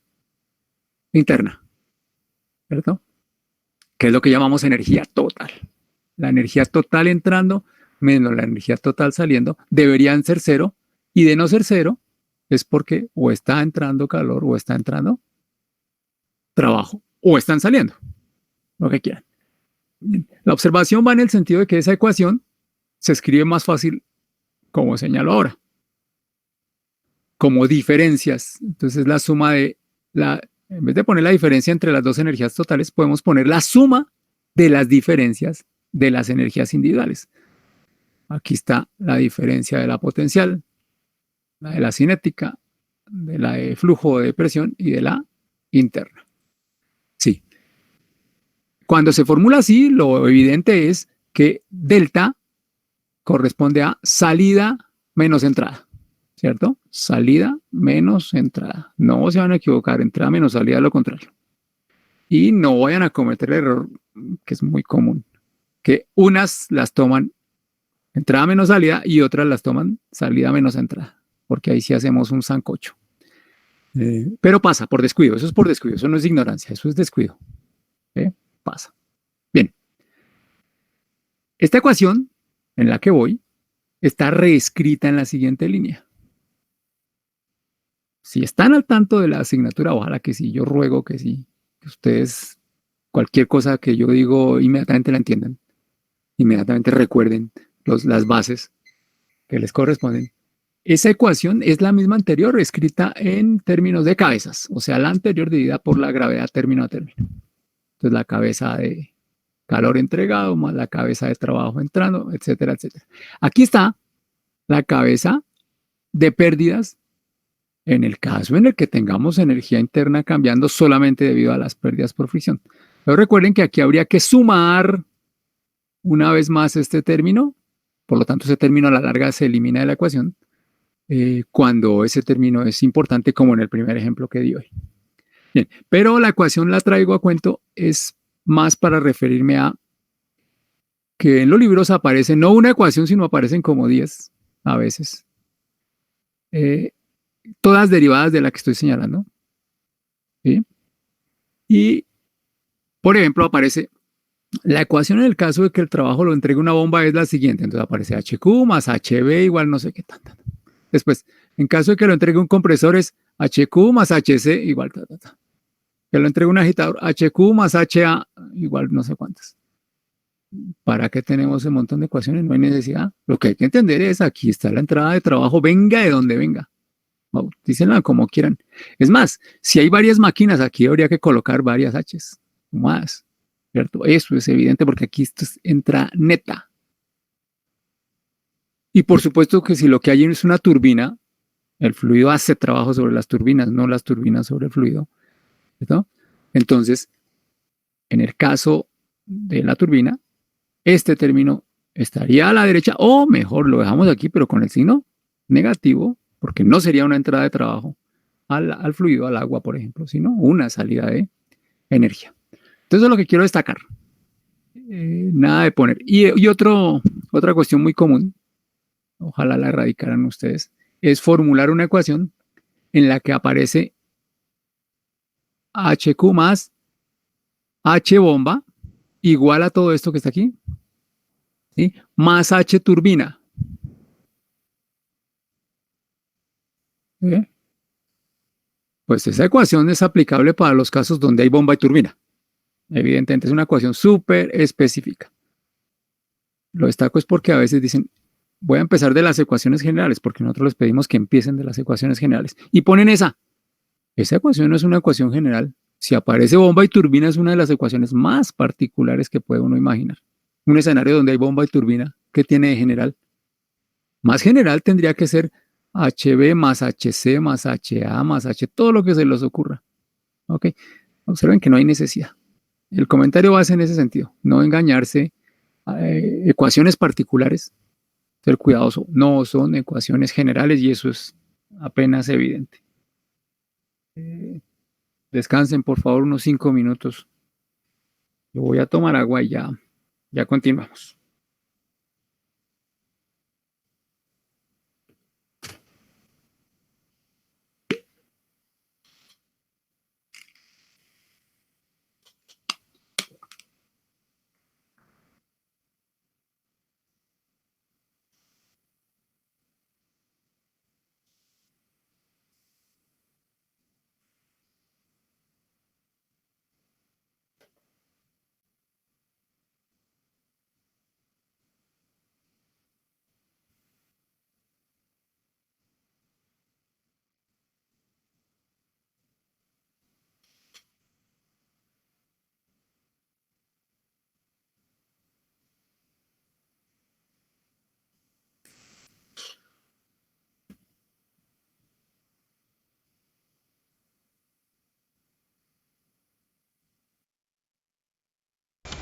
interna, ¿cierto? Que es lo que llamamos energía total. La energía total entrando menos la energía total saliendo deberían ser cero, y de no ser cero es porque o está entrando calor o está entrando trabajo o están saliendo, lo que quieran. La observación va en el sentido de que esa ecuación se escribe más fácil como señalo ahora, como diferencias. Entonces la suma de en vez de poner la diferencia entre las dos energías totales, podemos poner la suma de las diferencias de las energías individuales. Aquí está la diferencia de la potencial, la de la cinética, de la de flujo de presión y de la interna. Sí. Cuando se formula así, lo evidente es que delta corresponde a salida menos entrada, ¿cierto? Salida menos entrada. No se van a equivocar, entrada menos salida es lo contrario. Y no vayan a cometer el error que es muy común, que unas las toman entrada menos salida y otras las toman salida menos entrada, porque ahí sí hacemos un sancocho. Pero pasa por descuido, eso es por descuido, eso no es ignorancia, eso es descuido. Pasa. Bien. Esta ecuación en la que voy está reescrita en la siguiente línea. Si están al tanto de la asignatura, ojalá que sí, yo ruego que sí, que ustedes cualquier cosa que yo digo inmediatamente la entiendan, inmediatamente recuerden las bases que les corresponden. Esa ecuación es la misma anterior, escrita en términos de cabezas, o sea, la anterior dividida por la gravedad término a término. Entonces, la cabeza de calor entregado más la cabeza de trabajo entrando, etcétera, etcétera. Aquí está la cabeza de pérdidas en el caso en el que tengamos energía interna cambiando solamente debido a las pérdidas por fricción. Pero recuerden que aquí habría que sumar una vez más este término, por lo tanto ese término a la larga se elimina de la ecuación cuando ese término es importante, como en el primer ejemplo que di hoy. Bien, pero la ecuación la traigo a cuento es más para referirme a que en los libros aparece no una ecuación, sino aparecen como 10 a veces. Todas derivadas de la que estoy señalando. ¿Sí? Y, por ejemplo, aparece la ecuación en el caso de que el trabajo lo entregue una bomba es la siguiente. Entonces aparece HQ más HB igual no sé qué tan. Después, en caso de que lo entregue un compresor es HQ más HC igual que lo entregue un agitador HQ más HA igual no sé cuántas. ¿Para qué tenemos un montón de ecuaciones? No hay necesidad. Lo que hay que entender es aquí está la entrada de trabajo, venga de donde venga. Bautícenla como quieran. Es más, si hay varias máquinas, aquí habría que colocar varias H's más, ¿cierto? Eso es evidente porque aquí esto entra neta. Y por supuesto que si lo que hay es una turbina, el fluido hace trabajo sobre las turbinas, no las turbinas sobre el fluido, ¿cierto? Entonces, en el caso de la turbina, este término estaría a la derecha, o mejor, lo dejamos aquí, pero con el signo negativo, porque no sería una entrada de trabajo al fluido, al agua, por ejemplo, sino una salida de energía. Entonces, eso es lo que quiero destacar. Nada de poner. Y otra cuestión muy común, ojalá la erradicaran ustedes, es formular una ecuación en la que aparece HQ más H bomba igual a todo esto que está aquí, ¿sí? Más H turbina. Pues esa ecuación es aplicable para los casos donde hay bomba y turbina. Evidentemente es una ecuación súper específica. Lo destaco es porque a veces dicen, voy a empezar de las ecuaciones generales, porque nosotros les pedimos que empiecen de las ecuaciones generales. Y ponen esa. Esa ecuación no es una ecuación general. Si aparece bomba y turbina es una de las ecuaciones más particulares que puede uno imaginar. Un escenario donde hay bomba y turbina, ¿qué tiene de general? Más general tendría que ser HB más HC más HA más H, todo lo que se les ocurra. ¿Ok? Observen que no hay necesidad. El comentario va a ser en ese sentido, no engañarse. Ecuaciones particulares, ser cuidadoso, no son ecuaciones generales y eso es apenas evidente. Descansen por favor unos 5 minutos. Yo voy a tomar agua y ya continuamos.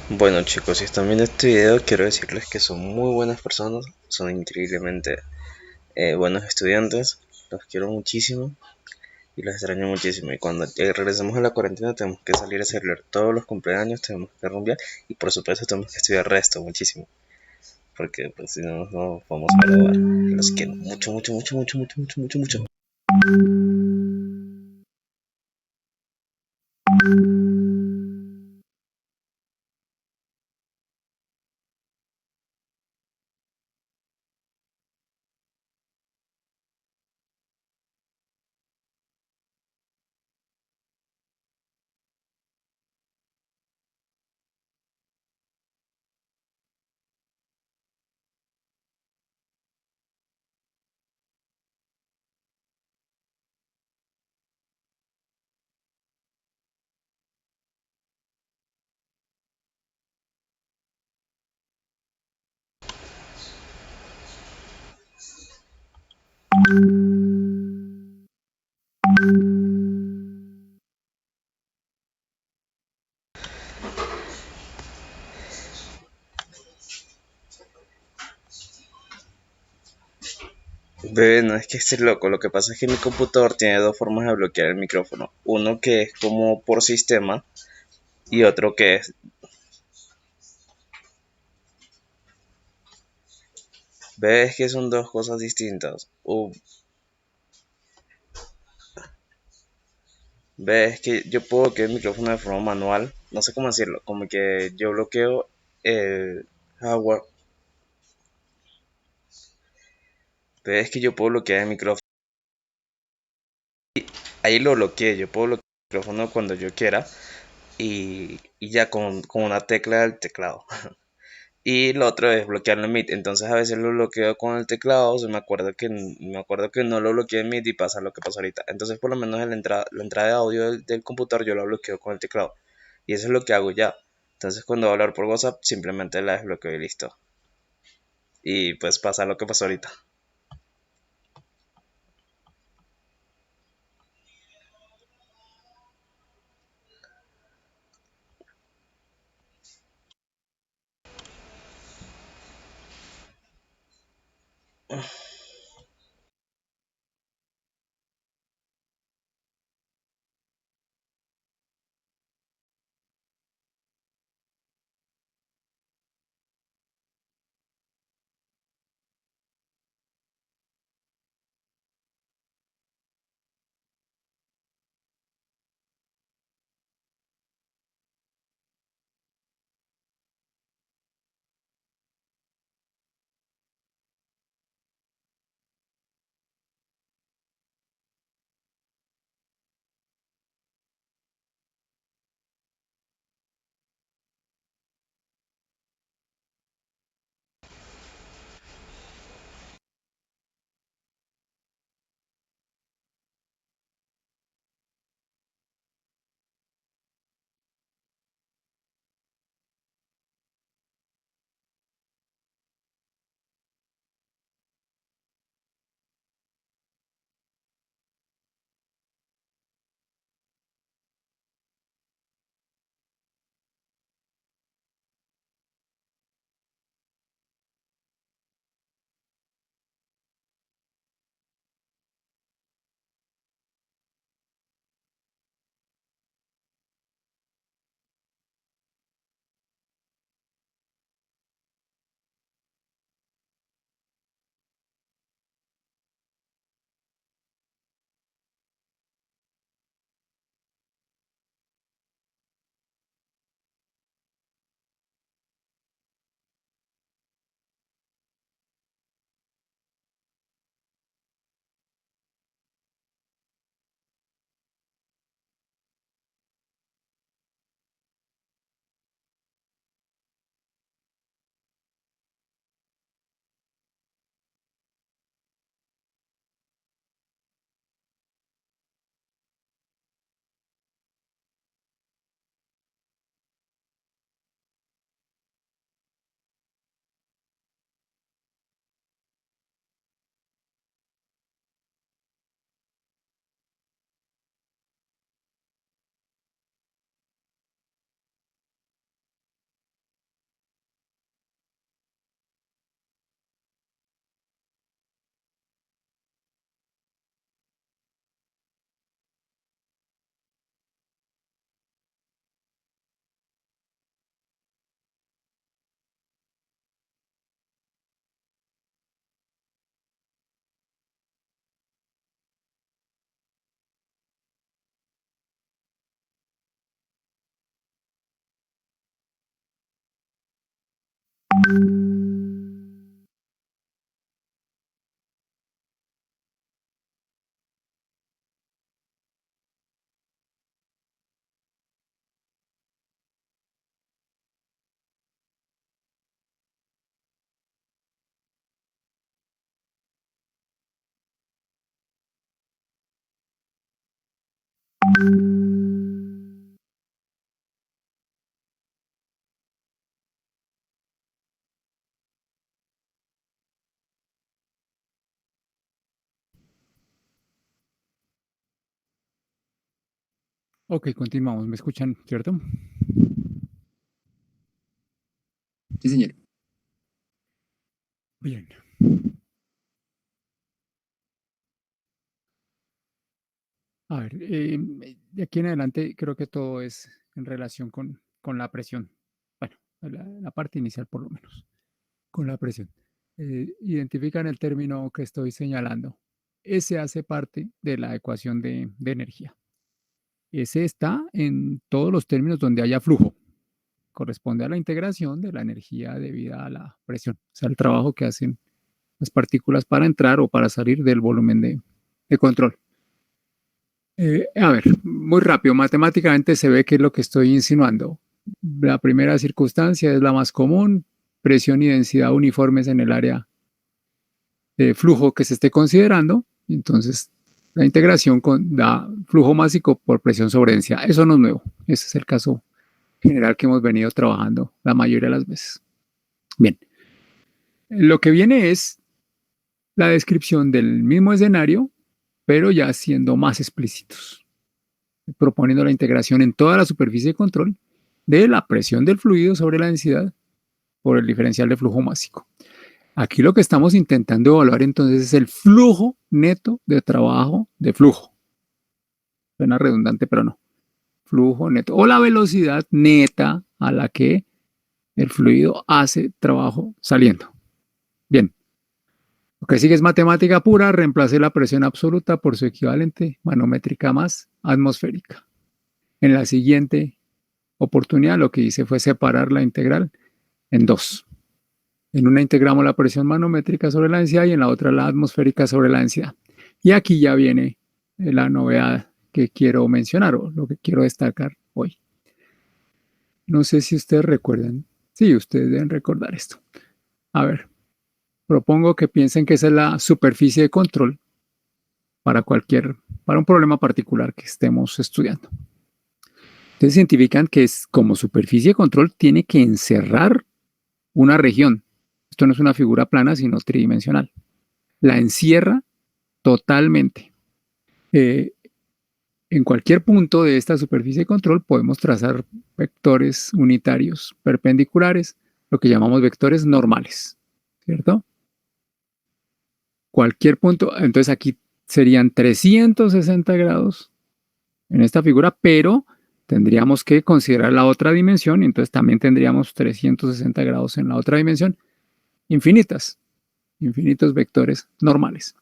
Bueno chicos, si están viendo este video quiero decirles que son muy buenas personas, son increíblemente buenos estudiantes, los quiero muchísimo y los extraño muchísimo. Y cuando regresemos a la cuarentena tenemos que salir a celebrar todos los cumpleaños, tenemos que rumbear y por supuesto tenemos que estudiar resto muchísimo, porque pues si no nos vamos a graduar. Los quiero mucho, mucho, mucho, mucho, mucho, mucho, mucho, mucho. Bebé, no es que esté loco, lo que pasa es que mi computador tiene dos formas de bloquear el micrófono. Uno que es como por sistema y otro que es... Ves que son dos cosas distintas. Ves que yo puedo bloquear el micrófono de forma manual. No sé cómo decirlo. Como que yo bloqueo el hardware. Ves que yo puedo bloquear el micrófono. Ahí lo bloqueé. Yo puedo bloquear el micrófono cuando yo quiera. Y ya con una tecla del teclado. Y lo otro es bloquearlo en Meet. Entonces a veces lo bloqueo con el teclado. O sea, me acuerdo que no lo bloqueé en Meet y pasa lo que pasó ahorita. Entonces por lo menos la entrada de audio del computador yo la bloqueo con el teclado. Y eso es lo que hago ya. Entonces cuando voy a hablar por WhatsApp simplemente la desbloqueo y listo. Y pues pasa lo que pasó ahorita. Ok, continuamos. ¿Me escuchan, cierto? Sí, señor. Bien. A ver, de aquí en adelante creo que todo es en relación con la presión. Bueno, la parte inicial por lo menos, con la presión. Identifican el término que estoy señalando. Ese hace parte de la ecuación de energía. Ese está en todos los términos donde haya flujo. Corresponde a la integración de la energía debida a la presión, o sea, el trabajo que hacen las partículas para entrar o para salir del volumen de control. A ver, muy rápido, matemáticamente se ve qué es lo que estoy insinuando. La primera circunstancia es la más común, presión y densidad uniformes en el área de flujo que se esté considerando. Entonces, la integración da flujo másico por presión sobre densidad. Eso no es nuevo. Ese es el caso general que hemos venido trabajando la mayoría de las veces. Bien, lo que viene es la descripción del mismo escenario, pero ya siendo más explícitos, proponiendo la integración en toda la superficie de control de la presión del fluido sobre la densidad por el diferencial de flujo másico. Aquí lo que estamos intentando evaluar entonces es el flujo neto de trabajo de flujo. Suena redundante, pero no. Flujo neto. O la velocidad neta a la que el fluido hace trabajo saliendo. Bien. Lo que sigue es matemática pura. Reemplacé la presión absoluta por su equivalente manométrica más atmosférica. En la siguiente oportunidad lo que hice fue separar la integral en dos. En una integramos la presión manométrica sobre la densidad y en la otra la atmosférica sobre la densidad. Y aquí ya viene la novedad que quiero mencionar o lo que quiero destacar hoy. No sé si ustedes recuerdan. Sí, ustedes deben recordar esto. A ver, propongo que piensen que esa es la superficie de control para un problema particular que estemos estudiando. Entonces identifican que es como superficie de control tiene que encerrar una región. Esto no es una figura plana, sino tridimensional. La encierra totalmente. En cualquier punto de esta superficie de control podemos trazar vectores unitarios perpendiculares, lo que llamamos vectores normales, ¿cierto? Cualquier punto, entonces aquí serían 360 grados en esta figura, pero tendríamos que considerar la otra dimensión, y entonces también tendríamos 360 grados en la otra dimensión, infinitos vectores normales.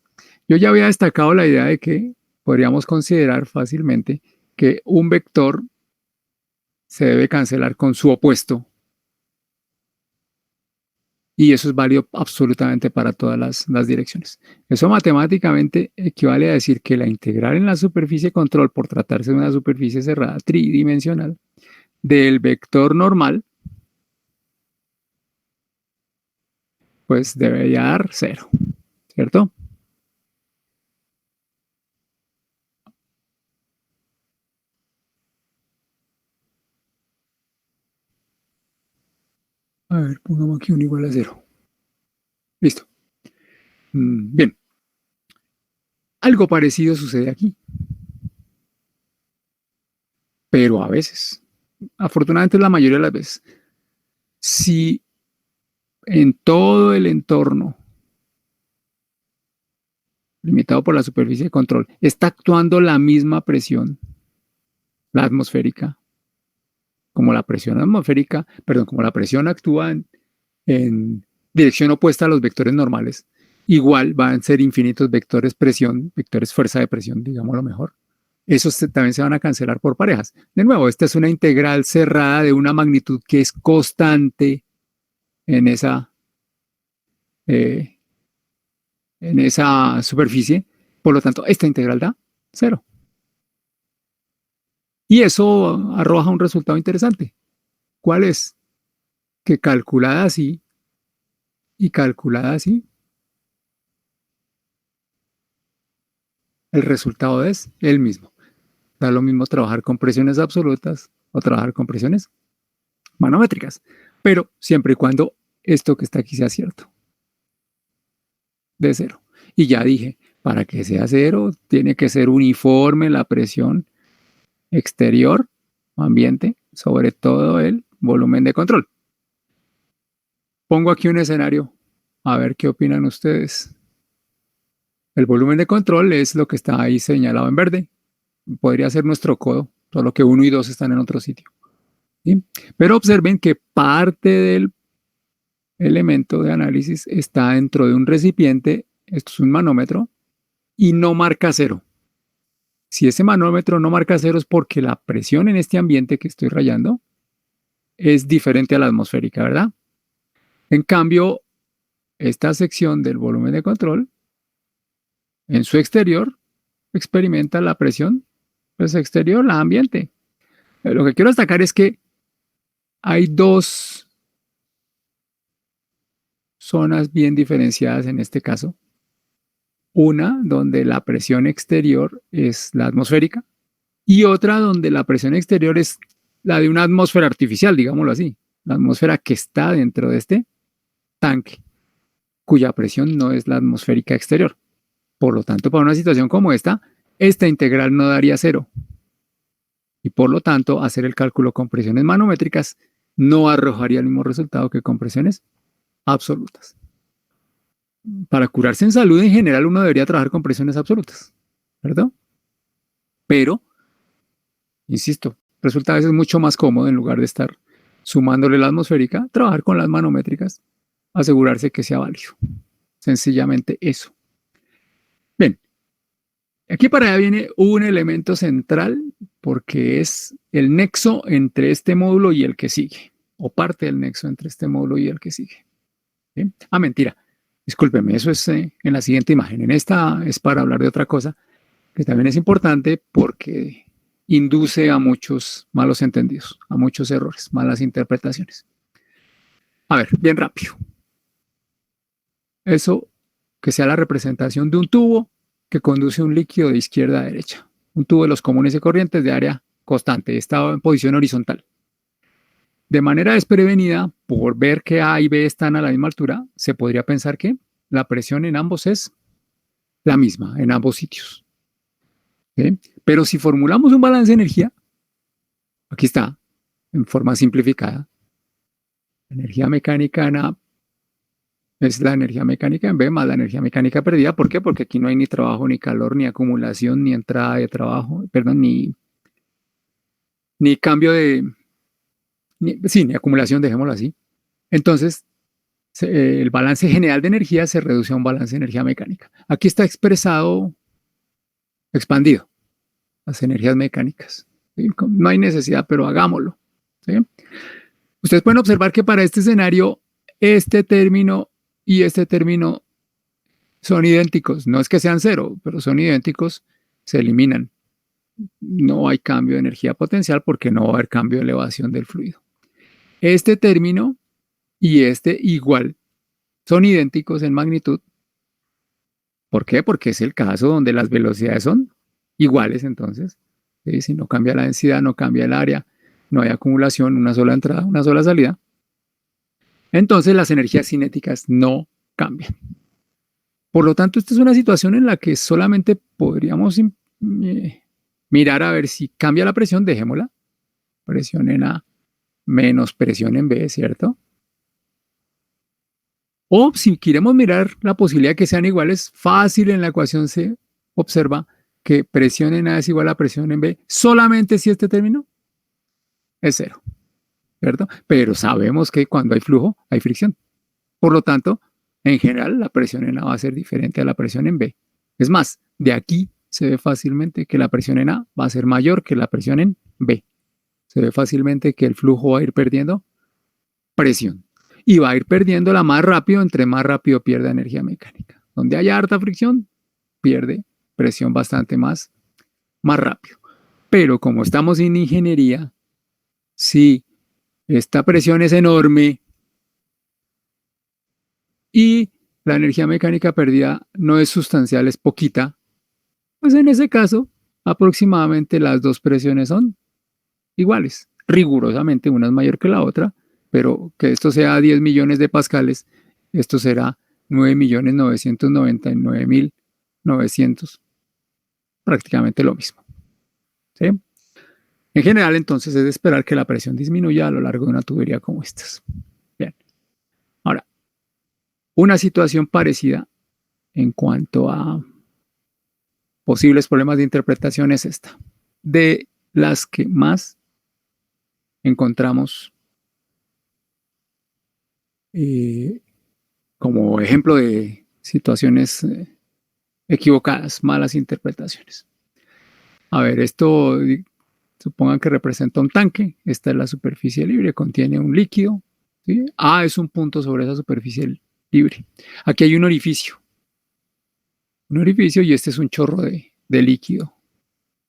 Yo ya había destacado la idea de que podríamos considerar fácilmente que un vector se debe cancelar con su opuesto y eso es válido absolutamente para todas las direcciones. Eso matemáticamente equivale a decir que la integral en la superficie de control, por tratarse de una superficie cerrada tridimensional, del vector normal, pues debería dar cero, ¿cierto? A ver, pongamos aquí un igual a cero. Listo. Bien. Algo parecido sucede aquí. Pero a veces, afortunadamente la mayoría de las veces, si en todo el entorno limitado por la superficie de control está actuando la misma presión, la atmosférica, como la presión atmosférica, perdón, como la presión actúa en dirección opuesta a los vectores normales, igual van a ser infinitos vectores presión, vectores fuerza de presión, digámoslo mejor. Esos también se van a cancelar por parejas. De nuevo, esta es una integral cerrada de una magnitud que es constante en esa superficie. Por lo tanto, esta integral da 0. Y eso arroja un resultado interesante. ¿Cuál es? Que calculada así y calculada así, el resultado es el mismo. Da lo mismo trabajar con presiones absolutas o trabajar con presiones manométricas, pero siempre y cuando esto que está aquí sea cierto, de 0. Y ya dije, para que sea 0, tiene que ser uniforme la presión exterior, ambiente, sobre todo el volumen de control. Pongo aquí un escenario, a ver qué opinan ustedes. El volumen de control es lo que está ahí señalado en verde. Podría ser nuestro codo, solo que 1 y 2 están en otro sitio. ¿Sí? Pero observen que parte del elemento de análisis está dentro de un recipiente, esto es un manómetro, y no marca 0. Si ese manómetro no marca 0 es porque la presión en este ambiente que estoy rayando es diferente a la atmosférica, ¿verdad? En cambio, esta sección del volumen de control, en su exterior, experimenta la presión pues, exterior, la ambiente. Lo que quiero destacar es que hay dos zonas bien diferenciadas en este caso. Una donde la presión exterior es la atmosférica y otra donde la presión exterior es la de una atmósfera artificial, digámoslo así, la atmósfera que está dentro de este tanque, cuya presión no es la atmosférica exterior. Por lo tanto, para una situación como esta integral no daría 0. Y por lo tanto, hacer el cálculo con presiones manométricas no arrojaría el mismo resultado que con presiones absolutas. Para curarse en salud, en general, uno debería trabajar con presiones absolutas, ¿verdad? Pero, insisto, resulta a veces mucho más cómodo, en lugar de estar sumándole la atmosférica, trabajar con las manométricas, asegurarse que sea válido. Sencillamente eso. Bien, aquí para allá viene un elemento central porque es el nexo entre este módulo y el que sigue, o parte del nexo entre este módulo y el que sigue. ¿Sí? Ah, mentira. Discúlpeme, eso es en la siguiente imagen. En esta es para hablar de otra cosa que también es importante porque induce a muchos malos entendidos, a muchos errores, malas interpretaciones. A ver, bien rápido. Eso que sea la representación de un tubo que conduce un líquido de izquierda a derecha. Un tubo de los comunes y corrientes de área constante, estado en posición horizontal. De manera desprevenida, por ver que A y B están a la misma altura, se podría pensar que la presión en ambos es la misma, en ambos sitios. ¿Sí? Pero si formulamos un balance de energía, aquí está, en forma simplificada, energía mecánica en A es la energía mecánica en B más la energía mecánica perdida. ¿Por qué? Porque aquí no hay ni trabajo, ni calor, ni acumulación, ni entrada de trabajo, perdón, ni cambio de... ni acumulación, dejémoslo así. Entonces, el balance general de energía se reduce a un balance de energía mecánica. Aquí está expresado, expandido, las energías mecánicas. ¿Sí? No hay necesidad, pero hagámoslo. ¿Sí? Ustedes pueden observar que para este escenario, este término y este término son idénticos. No es que sean 0, pero son idénticos, se eliminan. No hay cambio de energía potencial porque no va a haber cambio de elevación del fluido. Este término y este igual son idénticos en magnitud. ¿Por qué? Porque es el caso donde las velocidades son iguales entonces. ¿Sí? Si no cambia la densidad, no cambia el área, no hay acumulación, una sola entrada, una sola salida. Entonces las energías cinéticas no cambian. Por lo tanto, esta es una situación en la que solamente podríamos mirar a ver si cambia la presión, dejémosla. Presión en A menos presión en B, ¿cierto? O si queremos mirar la posibilidad de que sean iguales, fácil en la ecuación se observa que presión en A es igual a presión en B solamente si este término es 0, ¿cierto? Pero sabemos que cuando hay flujo hay fricción. Por lo tanto, en general la presión en A va a ser diferente a la presión en B. Es más, de aquí se ve fácilmente que la presión en A va a ser mayor que la presión en B. Se ve fácilmente que el flujo va a ir perdiendo presión. y va a ir perdiéndola más rápido, entre más rápido pierda energía mecánica. Donde haya harta fricción, pierde presión bastante más rápido. Pero como estamos en ingeniería, si esta presión es enorme y la energía mecánica perdida no es sustancial, es poquita, pues en ese caso aproximadamente las dos presiones son iguales. Rigurosamente una es mayor que la otra, pero que esto sea 10 millones de pascales, esto será 9.999.900, prácticamente lo mismo. ¿Sí? En general, entonces, es de esperar que la presión disminuya a lo largo de una tubería como estas. Bien. Ahora, una situación parecida en cuanto a posibles problemas de interpretación es esta. De las que más encontramos como ejemplo de situaciones equivocadas, malas interpretaciones. A ver, esto supongan que representa un tanque. Esta es la superficie libre, contiene un líquido. ¿Sí? A es un punto sobre esa superficie libre. Aquí hay un orificio. Un orificio y este es un chorro de líquido.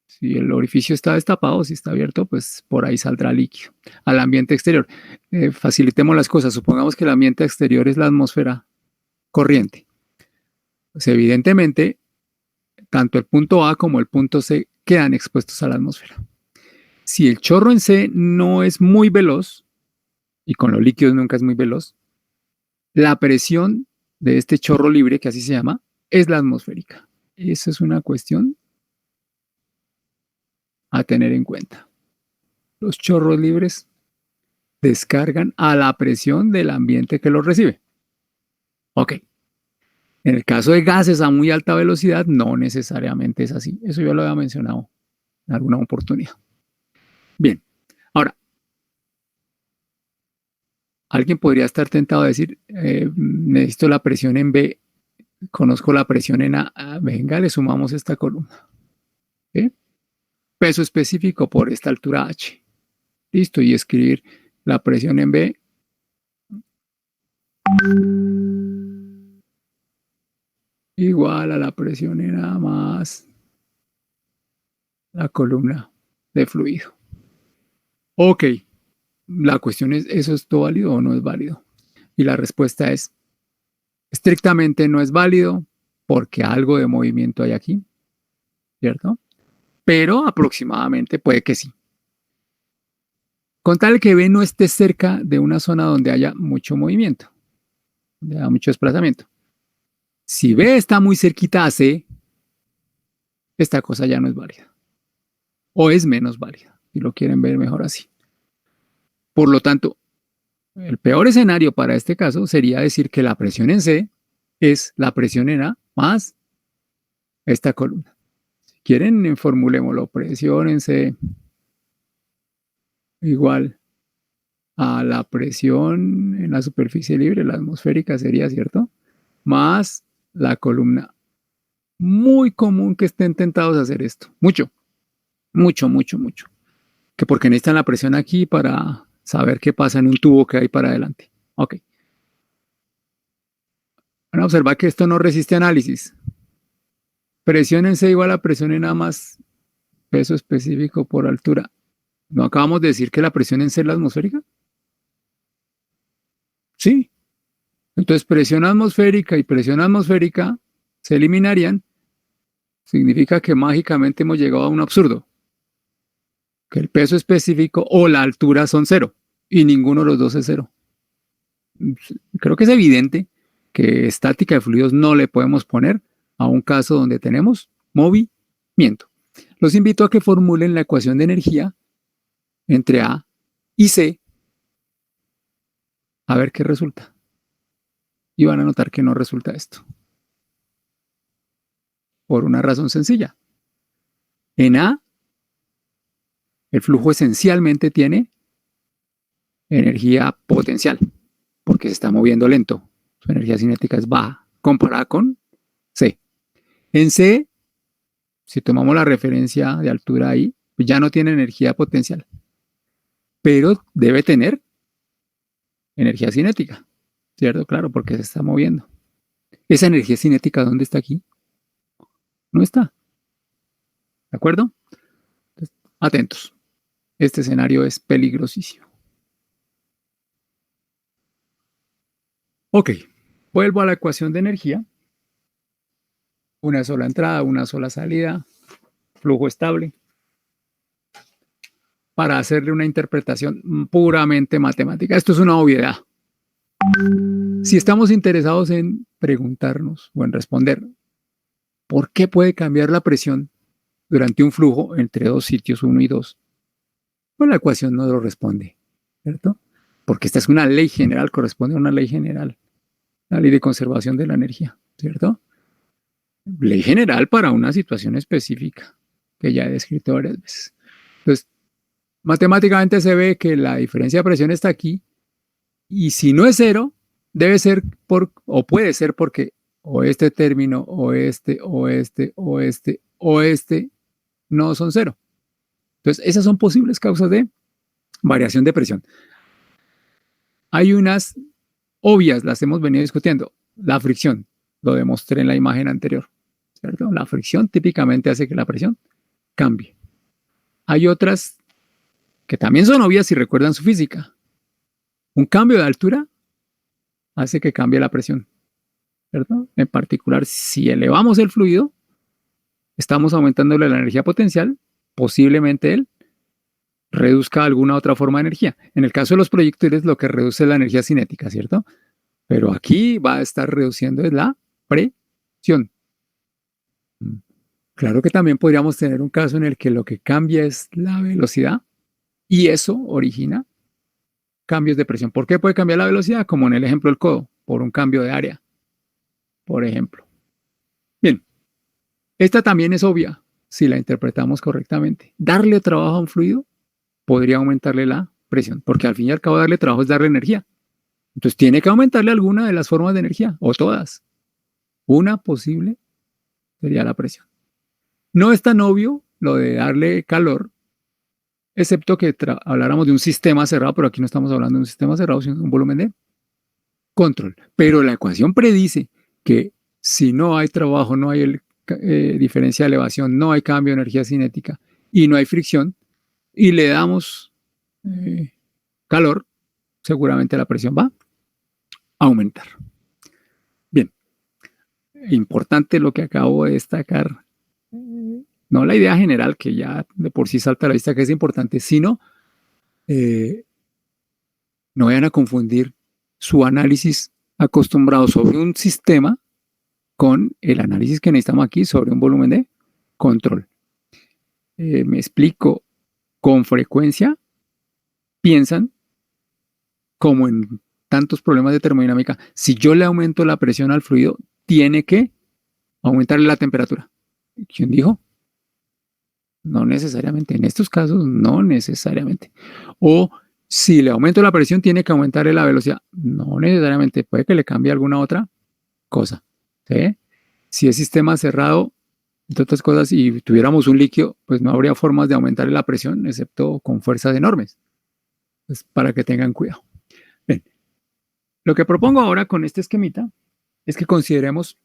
Si el orificio está destapado, si está abierto, pues por ahí saldrá líquido al ambiente exterior. Facilitemos las cosas. Supongamos que el ambiente exterior es la atmósfera corriente. Pues evidentemente, tanto el punto A como el punto C quedan expuestos a la atmósfera. Si el chorro en C no es muy veloz, y con los líquidos nunca es muy veloz, la presión de este chorro libre, que así se llama, es la atmosférica. Esa es una cuestión a tener en cuenta. Los chorros libres descargan a la presión del ambiente que los recibe. Ok. En el caso de gases a muy alta velocidad, no necesariamente es así. Eso yo lo había mencionado en alguna oportunidad. Bien. Ahora, alguien podría estar tentado a decir, necesito la presión en B, conozco la presión en A. Venga, le sumamos esta columna. ¿Sí? Peso específico por esta altura H. Listo, y escribir la presión en B igual a la presión en A más la columna de fluido. Ok, la cuestión es, ¿eso es todo válido o no es válido? Y la respuesta es, estrictamente no es válido porque algo de movimiento hay aquí, ¿cierto? Pero aproximadamente puede que sí. Con tal que B no esté cerca de una zona donde haya mucho movimiento, donde haya mucho desplazamiento. Si B está muy cerquita a C, esta cosa ya no es válida. O es menos válida, si lo quieren ver mejor así. Por lo tanto, el peor escenario para este caso sería decir que la presión en C es la presión en A más esta columna. Si quieren, formulémoslo. Presión en C igual a la presión en la superficie libre, la atmosférica sería, ¿cierto? Más la columna. Muy común que estén tentados a hacer esto. Mucho. Que porque necesitan la presión aquí para saber qué pasa en un tubo que hay para adelante. Ok. Van a observar que esto no resiste análisis. Presión en C igual a presión en A más peso específico por altura. ¿No acabamos de decir que la presión en C es la atmosférica? Sí. Entonces presión atmosférica y presión atmosférica se eliminarían. Significa que mágicamente hemos llegado a un absurdo. Que el peso específico o la altura son cero. Y ninguno de los dos es cero. Creo que es evidente que estática de fluidos no le podemos poner a un caso donde tenemos movimiento. Los invito a que formulen la ecuación de energía entre A y C a ver qué resulta. Y van a notar que no resulta esto. Por una razón sencilla. En A, el flujo esencialmente tiene energía potencial, porque se está moviendo lento. Su energía cinética es baja, comparada con C. En C, si tomamos la referencia de altura ahí, pues ya no tiene energía potencial, pero debe tener energía cinética. ¿cierto? Claro, porque se está moviendo. Esa energía cinética, ¿dónde está aquí? No está, ¿de acuerdo? Entonces, atentos. Este escenario es peligrosísimo. Ok, vuelvo a la ecuación de energía. Una sola entrada, una sola salida, flujo estable, para hacerle una interpretación puramente matemática. Esto es una obviedad. Si estamos interesados en preguntarnos o en responder, ¿por qué puede cambiar la presión durante un flujo entre dos sitios, 1 y 2? Pues la ecuación no lo responde, ¿cierto? Porque esta es una ley general, corresponde a una ley general, la ley de conservación de la energía, ¿cierto? Ley general para una situación específica que ya he descrito varias veces. Entonces, matemáticamente se ve que la diferencia de presión está aquí y si no es cero, debe ser o puede ser porque o este término, o este, o este, o este, o este, no son cero. Entonces, esas son posibles causas de variación de presión. Hay unas obvias, las hemos venido discutiendo. La fricción, lo demostré en la imagen anterior, ¿cierto? La fricción típicamente hace que la presión cambie. Hay otras que también son obvias si recuerdan su física. Un cambio de altura hace que cambie la presión, ¿cierto? En particular, si elevamos el fluido, estamos aumentándole la energía potencial, posiblemente él reduzca alguna otra forma de energía. En el caso de los proyectiles, lo que reduce es la energía cinética, ¿cierto? Pero aquí va a estar reduciendo es la presión. Claro que también podríamos tener un caso en el que lo que cambia es la velocidad y eso origina cambios de presión. ¿Por qué puede cambiar la velocidad? Como en el ejemplo del codo, por un cambio de área, por ejemplo. Bien, esta también es obvia si la interpretamos correctamente. Darle trabajo a un fluido podría aumentarle la presión, porque al fin y al cabo darle trabajo es darle energía. Entonces tiene que aumentarle alguna de las formas de energía, o todas. Una posible sería la presión. No es tan obvio lo de darle calor, excepto que habláramos de un sistema cerrado, pero aquí no estamos hablando de un sistema cerrado, sino de un volumen de control. Pero la ecuación predice que si no hay trabajo, no hay diferencia de elevación, no hay cambio de energía cinética y no hay fricción, y le damos calor, seguramente la presión va a aumentar. Bien, importante lo que acabo de destacar. No la idea general, que ya de por sí salta a la vista que es importante, sino no vayan a confundir su análisis acostumbrado sobre un sistema con el análisis que necesitamos aquí sobre un volumen de control. Me explico, con frecuencia piensan como en tantos problemas de termodinámica, si yo le aumento la presión al fluido, tiene que aumentarle la temperatura. ¿Quién dijo? No necesariamente. En estos casos, no necesariamente. O si le aumento la presión, tiene que aumentarle la velocidad. No necesariamente. Puede que le cambie alguna otra cosa. ¿Sí? Si es sistema cerrado, entre otras cosas, y tuviéramos un líquido, pues no habría formas de aumentarle la presión, excepto con fuerzas enormes. Pues para que tengan cuidado. Bien. Lo que propongo ahora con este esquemita es que consideremos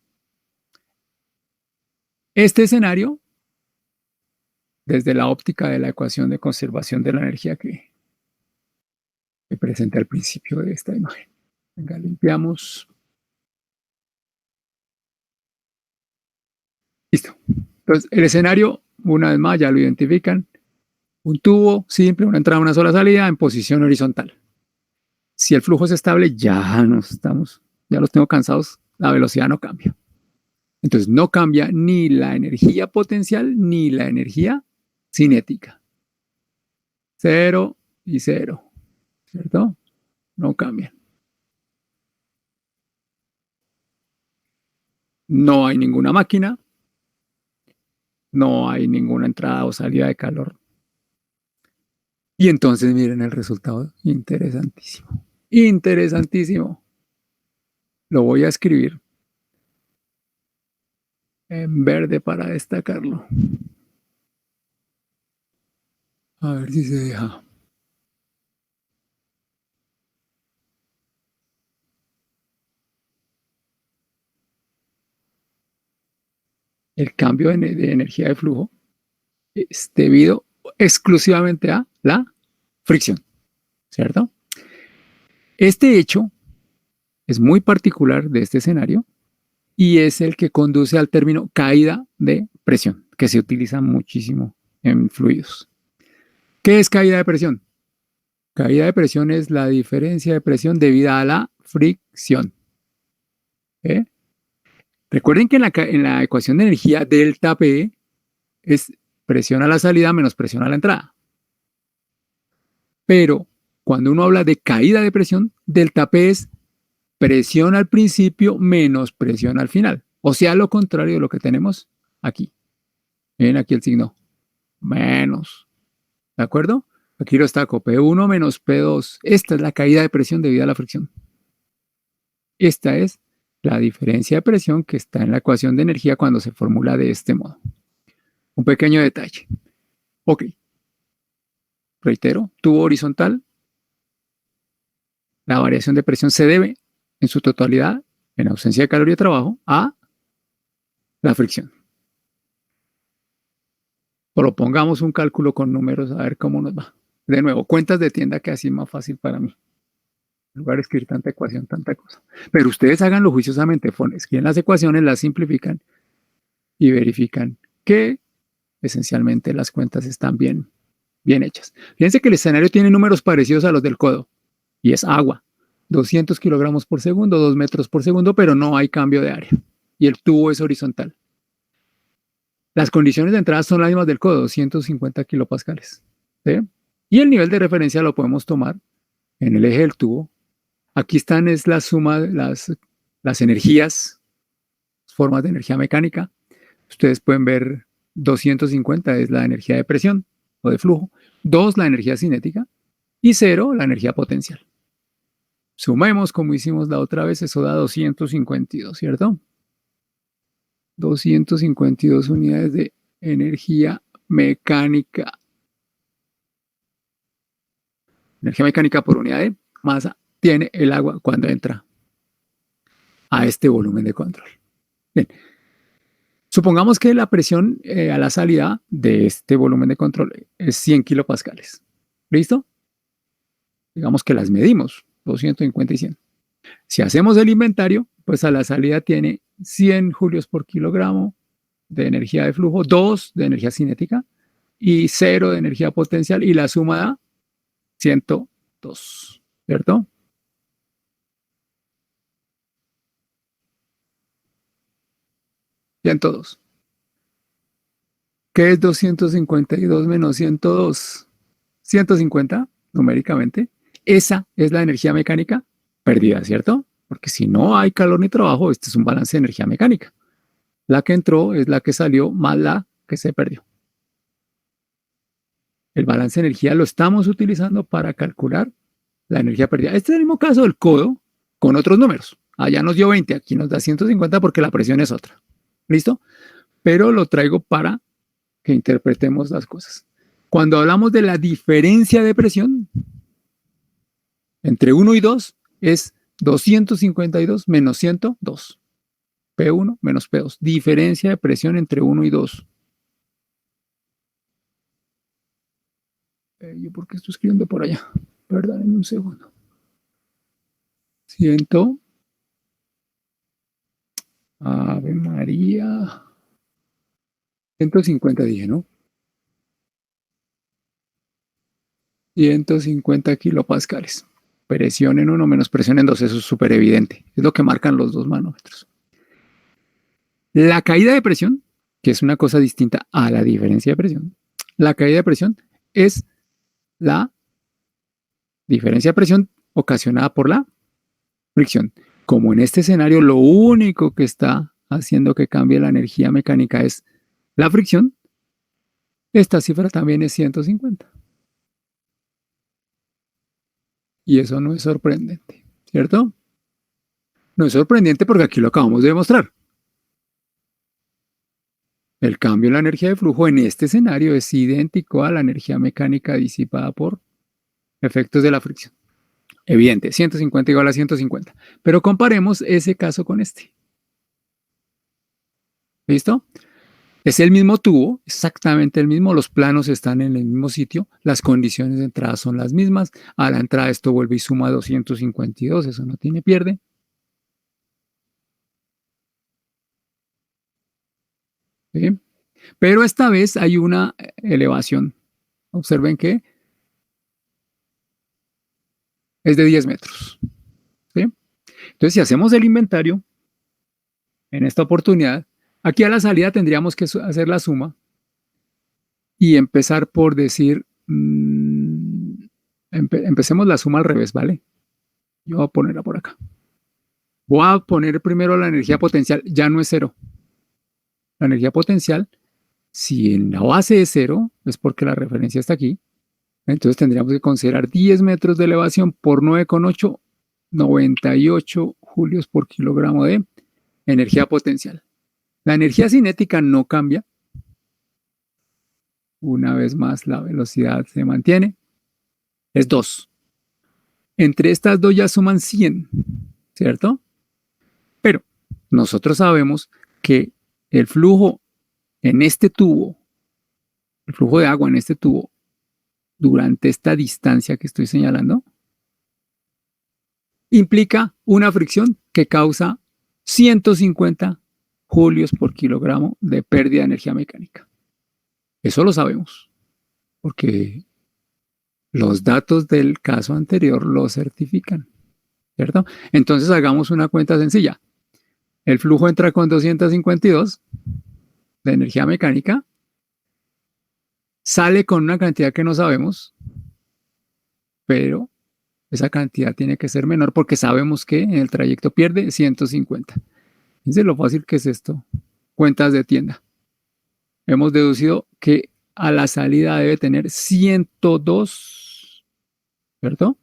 este escenario desde la óptica de la ecuación de conservación de la energía que presenté al principio de esta imagen. Venga, limpiamos. Listo. Entonces, el escenario, una vez más, ya lo identifican. Un tubo simple, una entrada, una sola salida en posición horizontal. Si el flujo es estable, ya los tengo cansados, la velocidad no cambia. Entonces, no cambia ni la energía potencial ni la energía cinética. 0 y 0, ¿cierto? No cambian. No hay ninguna máquina, no hay ninguna entrada o salida de calor. Y entonces miren el resultado, interesantísimo. Interesantísimo. Lo voy a escribir en verde para destacarlo. A ver si se deja. el cambio de energía de flujo es debido exclusivamente a la fricción, ¿cierto? Este hecho es muy particular de este escenario y es el que conduce al término caída de presión, que se utiliza muchísimo en fluidos. ¿Qué es caída de presión? Caída de presión es la diferencia de presión debida a la fricción. ¿Eh? Recuerden que en la ecuación de energía delta P es presión a la salida menos presión a la entrada. Pero cuando uno habla de caída de presión, delta P es presión al principio menos presión al final. O sea, lo contrario de lo que tenemos aquí. Ven aquí el signo menos. ¿De acuerdo? Aquí lo destaco. P1 menos P2. Esta es la caída de presión debido a la fricción. Esta es la diferencia de presión que está en la ecuación de energía cuando se formula de este modo. Un pequeño detalle. Ok. Reitero, tubo horizontal. La variación de presión se debe en su totalidad, en ausencia de calor y de trabajo, a la fricción. Propongamos un cálculo con números a ver cómo nos va. De nuevo, cuentas de tienda que así es más fácil para mí. En lugar de escribir tanta ecuación, tanta cosa. Pero ustedes háganlo juiciosamente. Escriben las ecuaciones, las simplifican y verifican que esencialmente las cuentas están bien hechas. Fíjense que el escenario tiene números parecidos a los del codo y es agua. 200 kilogramos por segundo, 2 metros por segundo, pero no hay cambio de área. Y el tubo es horizontal. Las condiciones de entrada son las mismas del codo, 250 kilopascales. ¿Sí? Y el nivel de referencia lo podemos tomar en el eje del tubo. Aquí están es la suma de las energías, formas de energía mecánica. Ustedes pueden ver 250 es la energía de presión o de flujo, 2 la energía cinética y 0 la energía potencial. Sumemos como hicimos la otra vez, eso da 252, ¿cierto? 252 unidades de energía mecánica. Energía mecánica por unidad de masa tiene el agua cuando entra a este volumen de control. Bien. Supongamos que la presión a la salida de este volumen de control es 100 kilopascales. ¿Listo? Digamos que las medimos, 250 y 100. Si hacemos el inventario, pues a la salida tiene 100 julios por kilogramo de energía de flujo, 2 de energía cinética y 0 de energía potencial y la suma da 102, ¿cierto? ¿102? ¿Qué es 252 menos 102? 150, numéricamente. Esa es la energía mecánica perdida, ¿cierto? Porque si no hay calor ni trabajo, este es un balance de energía mecánica. La que entró es la que salió más la que se perdió. El balance de energía lo estamos utilizando para calcular la energía perdida. Este es el mismo caso del codo con otros números. Allá nos dio 20, aquí nos da 150 porque la presión es otra. ¿Listo? Pero lo traigo para que interpretemos las cosas. Cuando hablamos de la diferencia de presión entre 1 y 2 es 252 menos 102. P1 menos P2. Diferencia de presión entre 1 y 2. ¿Yo por qué estoy escribiendo por allá? Perdónenme un segundo. 100. Ave María. 150 dije, ¿no? 150 kilopascales. Presión en 1 menos presión en 2, eso es súper evidente. Es lo que marcan los 2 manómetros. La caída de presión, que es una cosa distinta a la diferencia de presión, la caída de presión es la diferencia de presión ocasionada por la fricción. Como en este escenario lo único que está haciendo que cambie la energía mecánica es la fricción, esta cifra también es 150. Y eso no es sorprendente, ¿cierto? No es sorprendente porque aquí lo acabamos de demostrar. El cambio en la energía de flujo en este escenario es idéntico a la energía mecánica disipada por efectos de la fricción. Evidente, 150 igual a 150. Pero comparemos ese caso con este. ¿Listo? Es el mismo tubo, exactamente el mismo, los planos están en el mismo sitio, las condiciones de entrada son las mismas. A la entrada esto vuelve y suma 252, eso no tiene pierde. ¿Sí? Pero esta vez hay una elevación. Observen que es de 10 metros. ¿Sí? Entonces, si hacemos el inventario, en esta oportunidad, aquí a la salida tendríamos que hacer la suma y empezar por decir, empecemos la suma al revés, ¿vale? Yo voy a ponerla por acá. Voy a poner primero la energía potencial, ya no es cero. La energía potencial, si en la base es cero, es porque la referencia está aquí. Entonces tendríamos que considerar 10 metros de elevación por 9,8, 98 julios por kilogramo de energía potencial. La energía cinética no cambia. Una vez más, la velocidad se mantiene. Es 2. Entre estas dos ya suman 100, ¿cierto? Pero nosotros sabemos que el flujo en este tubo, el flujo de agua en este tubo, durante esta distancia que estoy señalando, implica una fricción que causa 150 julios por kilogramo de pérdida de energía mecánica. Eso lo sabemos, porque los datos del caso anterior lo certifican, ¿cierto? Entonces hagamos una cuenta sencilla. El flujo entra con 252 de energía mecánica, sale con una cantidad que no sabemos, pero esa cantidad tiene que ser menor porque sabemos que en el trayecto pierde 150. Fíjense lo fácil que es esto. Cuentas de tienda. Hemos deducido que a la salida debe tener 102, ¿cierto?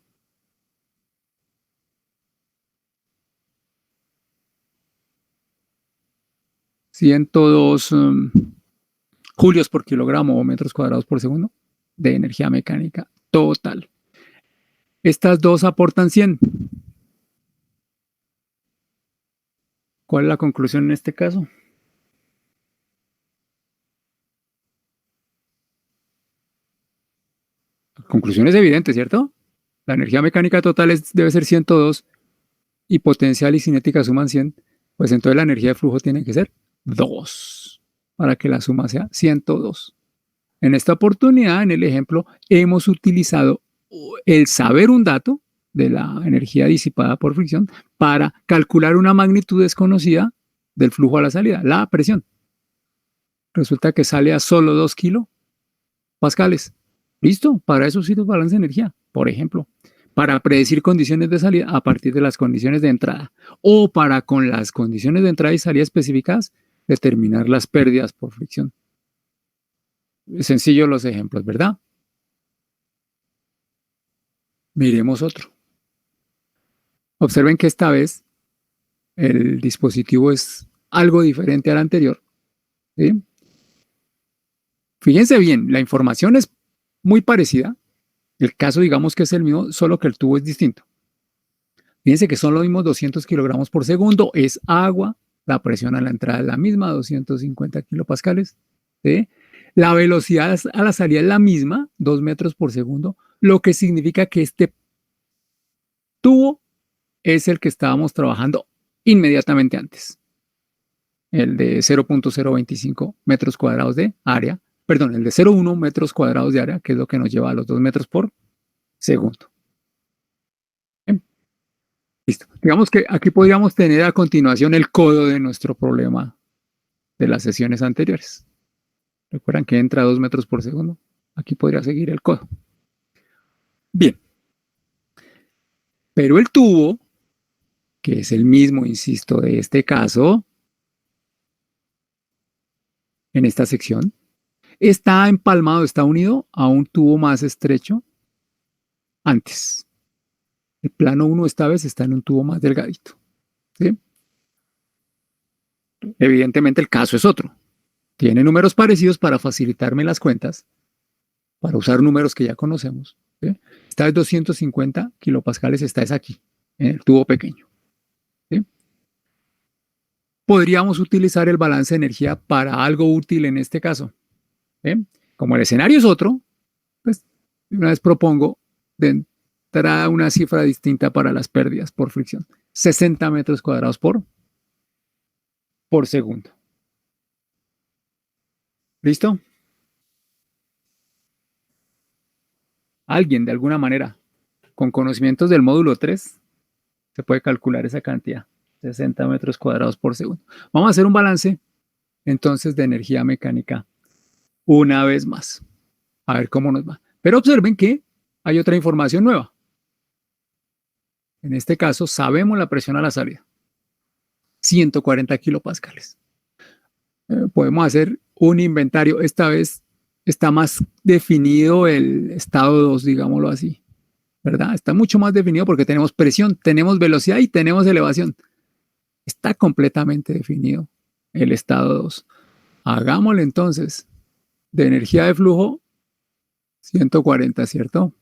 Julios por kilogramo o metros cuadrados por segundo de energía mecánica total. Estas dos aportan 100. ¿Cuál es la conclusión en este caso? La conclusión es evidente, ¿cierto? La energía mecánica total debe ser 102 y potencial y cinética suman 100, pues entonces la energía de flujo tiene que ser 2 para que la suma sea 102. En esta oportunidad, en el ejemplo, hemos utilizado el saber un dato de la energía disipada por fricción para calcular una magnitud desconocida del flujo a la salida, la presión. Resulta que sale a solo 2 kilopascales. Listo, para eso sirve el balance de energía, por ejemplo, para predecir condiciones de salida a partir de las condiciones de entrada o para con las condiciones de entrada y salida especificadas determinar las pérdidas por fricción. Sencillo los ejemplos, ¿verdad? Miremos otro. Observen que esta vez el dispositivo es algo diferente al anterior. ¿Sí? Fíjense bien, la información es muy parecida. El caso, digamos que es el mismo, solo que el tubo es distinto. Fíjense que son los mismos 200 kilogramos por segundo, es agua, la presión a la entrada es la misma, 250 kilopascales. ¿Sí? La velocidad a la salida es la misma, 2 metros por segundo, lo que significa que este tubo es el que estábamos trabajando inmediatamente antes. El de 0.025 metros cuadrados de área, perdón, el de 0.1 metros cuadrados de área, que es lo que nos lleva a los 2 metros por segundo. Bien. Listo. Digamos que aquí podríamos tener a continuación el codo de nuestro problema de las sesiones anteriores. Recuerdan que entra a 2 metros por segundo. Aquí podría seguir el codo. Bien. Pero el tubo, que es el mismo, insisto, de este caso, en esta sección, está empalmado, está unido a un tubo más estrecho antes. El plano 1 esta vez está en un tubo más delgadito. ¿Sí? Evidentemente el caso es otro. Tiene números parecidos para facilitarme las cuentas, para usar números que ya conocemos. ¿Sí? Esta vez 250 kilopascales, esta es aquí, en el tubo pequeño. ¿Sí? podríamos utilizar el balance de energía para algo útil en este caso. Como el escenario es otro, pues una vez propongo de entrada una cifra distinta para las pérdidas por fricción. 60 metros cuadrados por segundo. ¿Listo? Alguien de alguna manera con conocimientos del módulo 3 se puede calcular esa cantidad. 60 metros cuadrados por segundo. Vamos a hacer un balance entonces de energía mecánica una vez más. A ver cómo nos va. Pero observen que hay otra información nueva. En este caso, sabemos la presión a la salida. 140 kilopascales. Podemos hacer un inventario. Esta vez está más definido el estado 2, digámoslo así. ¿Verdad? Está mucho más definido porque tenemos presión, tenemos velocidad y tenemos elevación. Está completamente definido el estado 2. Hagámosle entonces de energía de flujo 140, ¿cierto?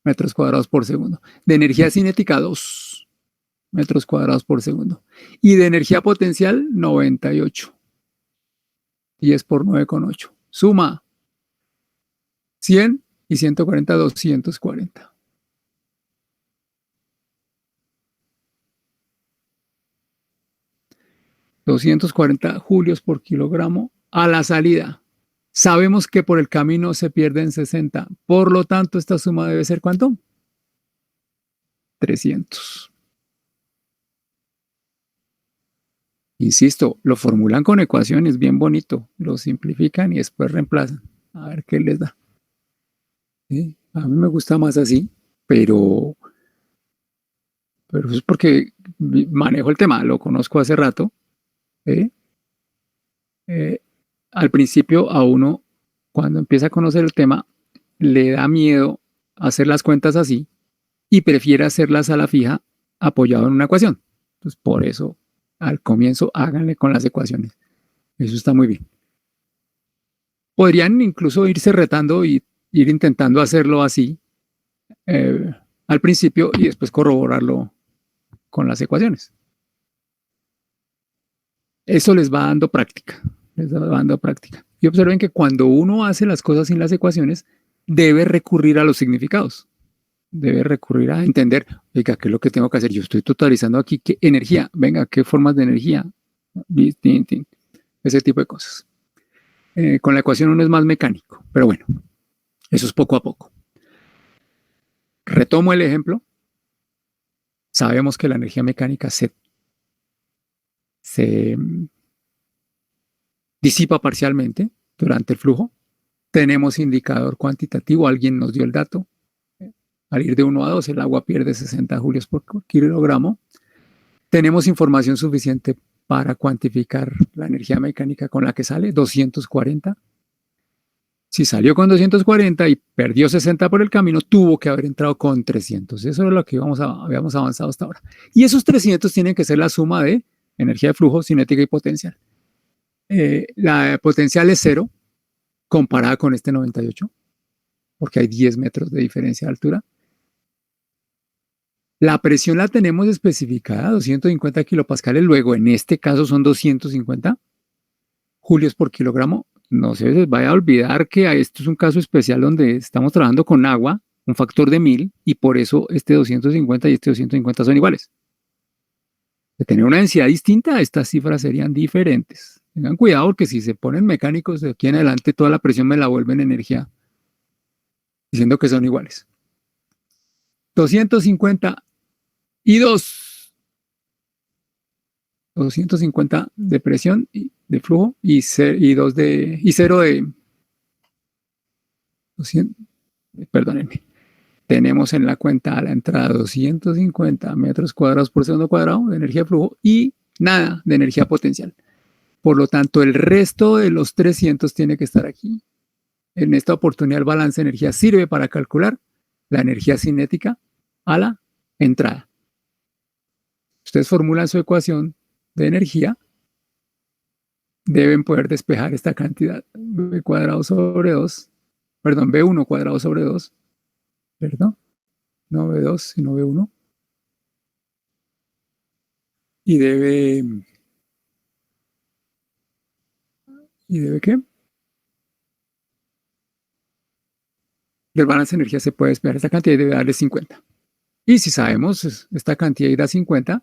Metros cuadrados por segundo. De energía cinética 2 metros cuadrados por segundo. Y de energía potencial 98. 10 por 9,8. Suma 100 y 140, 240. $240 julios por kilogramo a la salida. Sabemos que por el camino se pierden 60. Por lo tanto, esta suma debe ser ¿cuánto? 300. Insisto, lo formulan con ecuaciones, bien bonito. Lo simplifican y después reemplazan. A ver qué les da. ¿Sí? A mí me gusta más así, pero eso es porque manejo el tema, lo conozco hace rato. Al principio a uno, cuando empieza a conocer el tema, le da miedo hacer las cuentas así y prefiere hacerlas a la fija apoyado en una ecuación. Entonces, por eso, al comienzo, háganle con las ecuaciones. Eso está muy bien. Podrían incluso irse retando y ir intentando hacerlo así al principio y después corroborarlo con las ecuaciones. Eso les va dando práctica. Les va dando práctica. Y observen que cuando uno hace las cosas sin las ecuaciones, debe recurrir a los significados. Debe recurrir a entender, oiga, ¿qué es lo que tengo que hacer? Yo estoy totalizando aquí, ¿qué energía? Venga, ¿qué formas de energía? Ese tipo de cosas. Con la ecuación uno es más mecánico, pero bueno, eso es poco a poco. Retomo el ejemplo. Sabemos que la energía mecánica se disipa parcialmente durante el flujo. Tenemos indicador cuantitativo, alguien nos dio el dato. Al ir de 1 a 2, el agua pierde 60 julios por kilogramo. Tenemos información suficiente para cuantificar la energía mecánica con la que sale, 240. Si salió con 240 y perdió 60 por el camino, tuvo que haber entrado con 300. Eso es lo que habíamos avanzado hasta ahora. Y esos 300 tienen que ser la suma de energía de flujo, cinética y potencial. La potencial es 0 comparada con este 98, porque hay 10 metros de diferencia de altura. La presión la tenemos especificada, 250 kilopascales, luego en este caso son 250 julios por kilogramo. No se les vaya a olvidar que esto es un caso especial donde estamos trabajando con agua, un factor de 1000, y por eso este 250 y este 250 son iguales. De tener una densidad distinta, estas cifras serían diferentes. Tengan cuidado porque si se ponen mecánicos de aquí en adelante, toda la presión me la vuelven energía, diciendo que son iguales. 250 y 250 de presión y de flujo y 0 de 200, perdónenme. Tenemos en la cuenta a la entrada 250 metros cuadrados por segundo cuadrado de energía de flujo y nada de energía potencial. Por lo tanto, el resto de los 300 tiene que estar aquí. En esta oportunidad, el balance de energía sirve para calcular la energía cinética a la entrada. Ustedes formulan su ecuación de energía, deben poder despejar esta cantidad. B cuadrado sobre 2, perdón, B1 cuadrado sobre 2, ¿verdad? No B2, sino B1. y debe, ¿y debe qué? Del balance de energía se puede esperar esta cantidad y debe darle 50. Y si sabemos esta cantidad y da 50,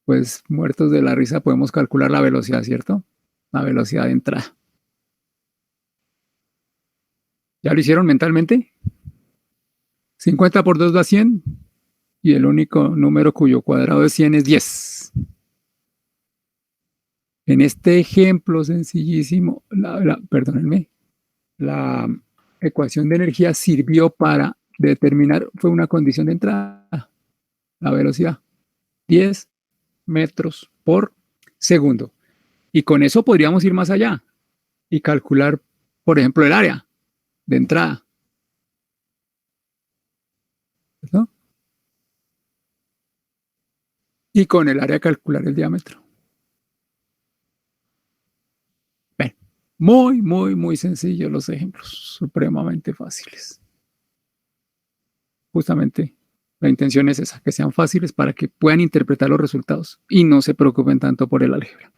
pues muertos de la risa podemos calcular la velocidad, ¿cierto? La velocidad de entrada. ¿Ya lo hicieron mentalmente? 50 por 2 da 100 y el único número cuyo cuadrado de 100 es 10. En este ejemplo sencillísimo, perdónenme, la ecuación de energía sirvió para determinar, fue una condición de entrada, la velocidad, 10 metros por segundo. Y con eso podríamos ir más allá y calcular, por ejemplo, el área de entrada. ¿No? Y con el área calcular el diámetro. Ven, muy, muy, muy sencillos los ejemplos, supremamente fáciles. Justamente la intención es esa, que sean fáciles para que puedan interpretar los resultados y no se preocupen tanto por el álgebra.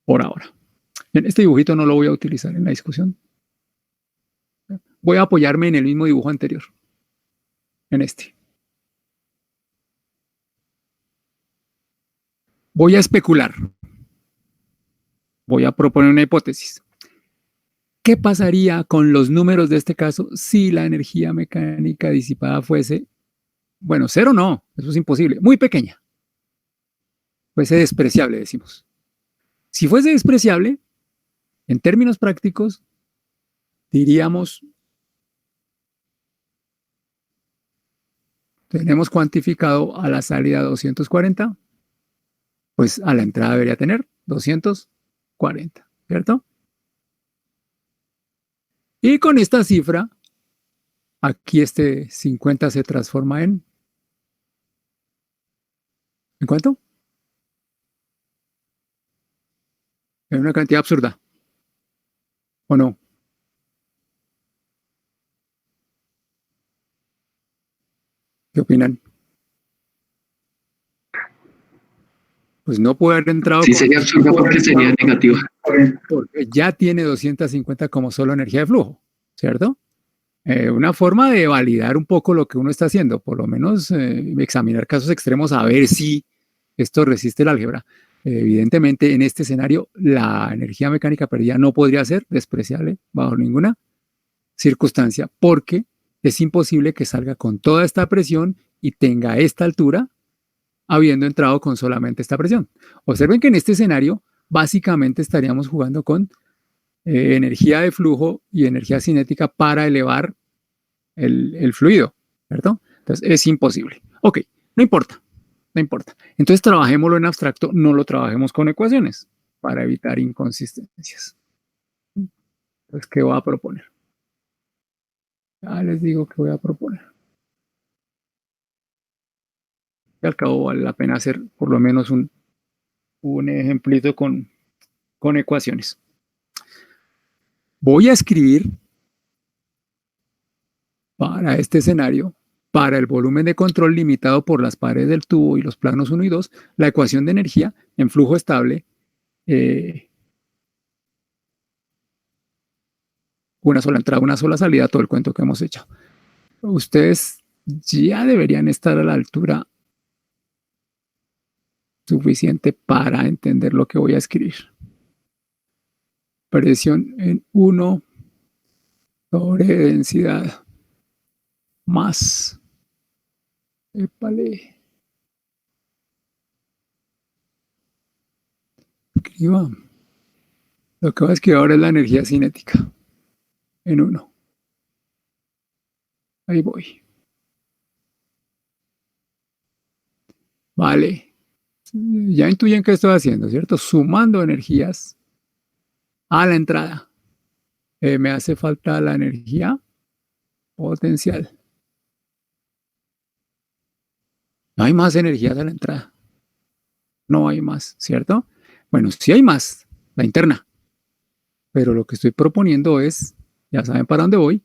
Por ahora. Bien, este dibujito no lo voy a utilizar en la discusión. Voy a apoyarme en el mismo dibujo anterior, en este. Voy a especular. Voy a proponer una hipótesis. ¿Qué pasaría con los números de este caso si la energía mecánica disipada fuese, bueno, cero no, eso es imposible, muy pequeña? Fuese despreciable, decimos. Si fuese despreciable, en términos prácticos, diríamos, tenemos cuantificado a la salida 240, pues a la entrada debería tener 240, ¿cierto? Y con esta cifra, aquí este 50 se transforma ¿en cuánto? En una cantidad absurda, ¿o no? ¿Qué opinan? Pues no puede haber entrado. Sí, sería absurdo porque sería negativo. Porque ya tiene 250 como solo energía de flujo, ¿cierto? Una forma de validar un poco lo que uno está haciendo, por lo menos examinar casos extremos a ver si esto resiste el álgebra. Evidentemente, en este escenario, la energía mecánica perdida no podría ser despreciable bajo ninguna circunstancia, porque es imposible que salga con toda esta presión y tenga esta altura, habiendo entrado con solamente esta presión. Observen que en este escenario, básicamente estaríamos jugando con energía de flujo y energía cinética para elevar el fluido, ¿cierto? Entonces es imposible. Ok, no importa, no importa. Entonces trabajémoslo en abstracto, no lo trabajemos con ecuaciones para evitar inconsistencias. Entonces, ¿qué voy a proponer? Ya les digo que voy a proponer. Y al cabo vale la pena hacer por lo menos un ejemplito con ecuaciones. Voy a escribir para este escenario, para el volumen de control limitado por las paredes del tubo y los planos 1 y 2, la ecuación de energía en flujo estable, una sola entrada, una sola salida, todo el cuento que hemos hecho. Ustedes ya deberían estar a la altura suficiente para entender lo que voy a escribir. Presión en 1 sobre densidad más. Épale. Escriba. Lo que voy a escribir ahora es la energía cinética en 1. Ahí voy. Vale. Ya intuyen qué estoy haciendo, ¿cierto? Sumando energías a la entrada. Me hace falta la energía potencial. No hay más energías a la entrada. No hay más, ¿cierto? Bueno, sí hay más, la interna. Pero lo que estoy proponiendo es, ya saben para dónde voy,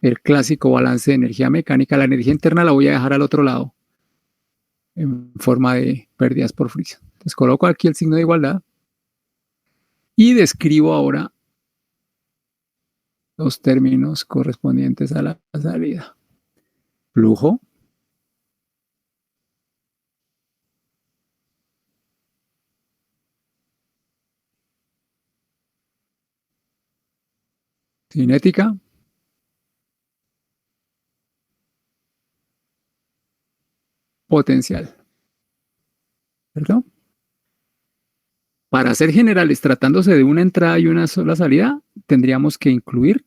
el clásico balance de energía mecánica. La energía interna la voy a dejar al otro lado. en forma de pérdidas por fricción. Entonces coloco aquí el signo de igualdad y describo ahora los términos correspondientes a la salida. Flujo cinética potencial, ¿cierto? Para ser generales, tratándose de una entrada y una sola salida, tendríamos que incluir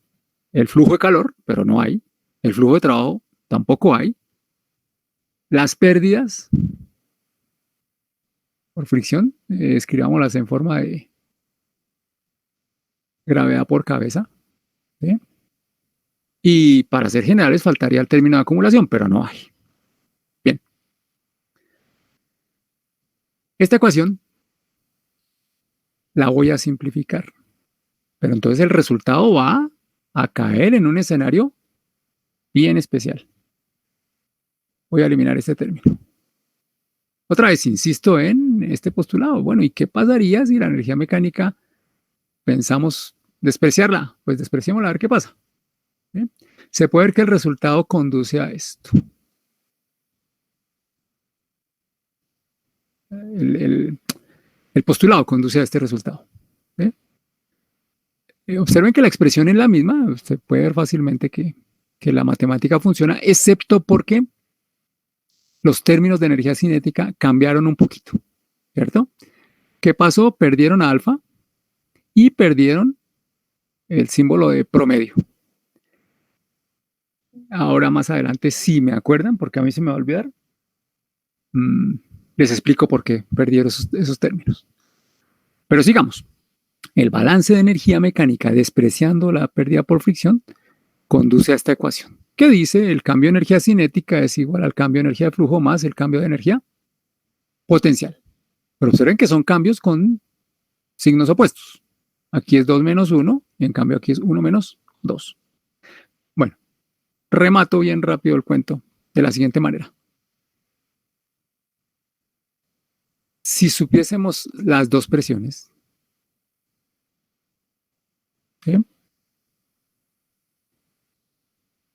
el flujo de calor, pero no hay. El flujo de trabajo tampoco hay. Las pérdidas por fricción, escribámoslas en forma de gravedad por cabeza. ¿Sí? Y para ser generales faltaría el término de acumulación, pero no hay. Bien. Esta ecuación la voy a simplificar, pero entonces el resultado va a caer en un escenario bien especial. Voy a eliminar este término. Otra vez, insisto en este postulado. Bueno, ¿y qué pasaría si la energía mecánica pensamos despreciarla? Pues despreciémosla a ver qué pasa. ¿Sí? Se puede ver que el resultado conduce a esto. El postulado conduce a este resultado. ¿Sí? Observen que la expresión es la misma. Se puede ver fácilmente que la matemática funciona, excepto porque los términos de energía cinética cambiaron un poquito, ¿cierto? ¿Qué pasó? Perdieron a alfa y perdieron el símbolo de promedio. Ahora más adelante, si me acuerdan, porque a mí se me va a olvidar, les explico por qué perdieron esos términos. Pero sigamos. El balance de energía mecánica despreciando la pérdida por fricción conduce a esta ecuación. ¿Qué dice? El cambio de energía cinética es igual al cambio de energía de flujo más el cambio de energía potencial. Pero observen que son cambios con signos opuestos. Aquí es 2 menos 1 y en cambio aquí es 1 menos 2. Bueno, remato bien rápido el cuento de la siguiente manera. Si supiésemos las dos presiones, ¿sí?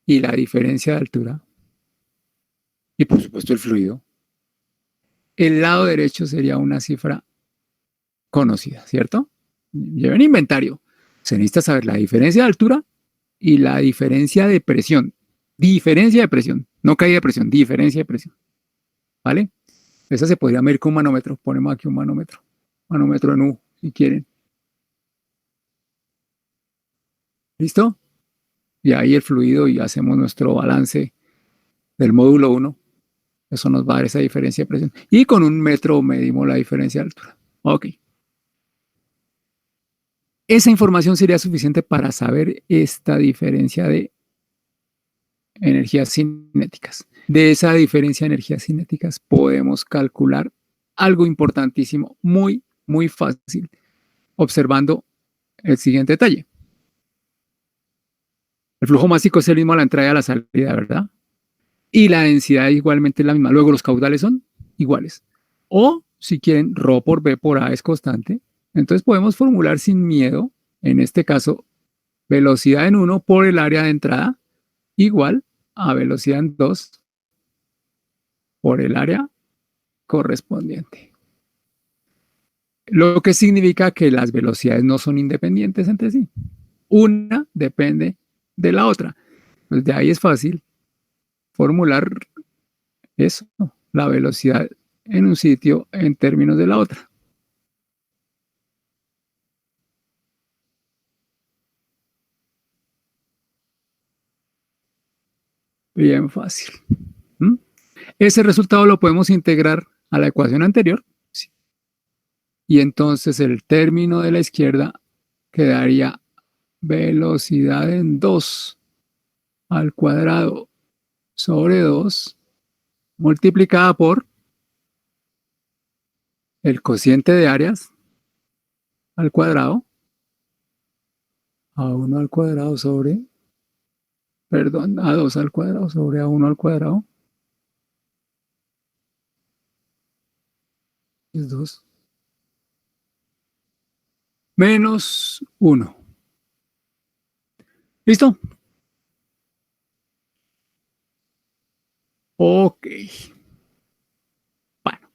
Y la diferencia de altura, y por supuesto el fluido, el lado derecho sería una cifra conocida, ¿cierto? Lleven inventario. Se necesita saber la diferencia de altura y la diferencia de presión. Diferencia de presión, no caída de presión, diferencia de presión. ¿Vale? Esa se podría medir con un manómetro. Ponemos aquí un manómetro. Manómetro en U, si quieren. ¿Listo? Y ahí el fluido y hacemos nuestro balance del módulo 1. Eso nos va a dar esa diferencia de presión. Y con un metro medimos la diferencia de altura. Ok. Esa información sería suficiente para saber esta diferencia de energías cinéticas. De esa diferencia de energías cinéticas podemos calcular algo importantísimo, muy, muy fácil, observando el siguiente detalle. El flujo másico es el mismo a la entrada y a la salida, ¿verdad? Y la densidad igualmente es la misma. Luego los caudales son iguales. O si quieren, ρ por B por A es constante. Entonces podemos formular sin miedo, en este caso, velocidad en 1 por el área de entrada igual a velocidad en 2 por el área correspondiente. Lo que significa que las velocidades no son independientes entre sí. Una depende de la otra. Pues de ahí es fácil formular eso, la velocidad en un sitio en términos de la otra. Bien fácil. ¿Mm? Ese resultado lo podemos integrar a la ecuación anterior. Sí. Y entonces el término de la izquierda quedaría velocidad en 2 al cuadrado sobre 2 multiplicada por el cociente de áreas al cuadrado, a1 al cuadrado sobre, perdón, a2 al cuadrado sobre a1 al cuadrado, Es 2 menos 1. ¿Listo? Ok. Bueno,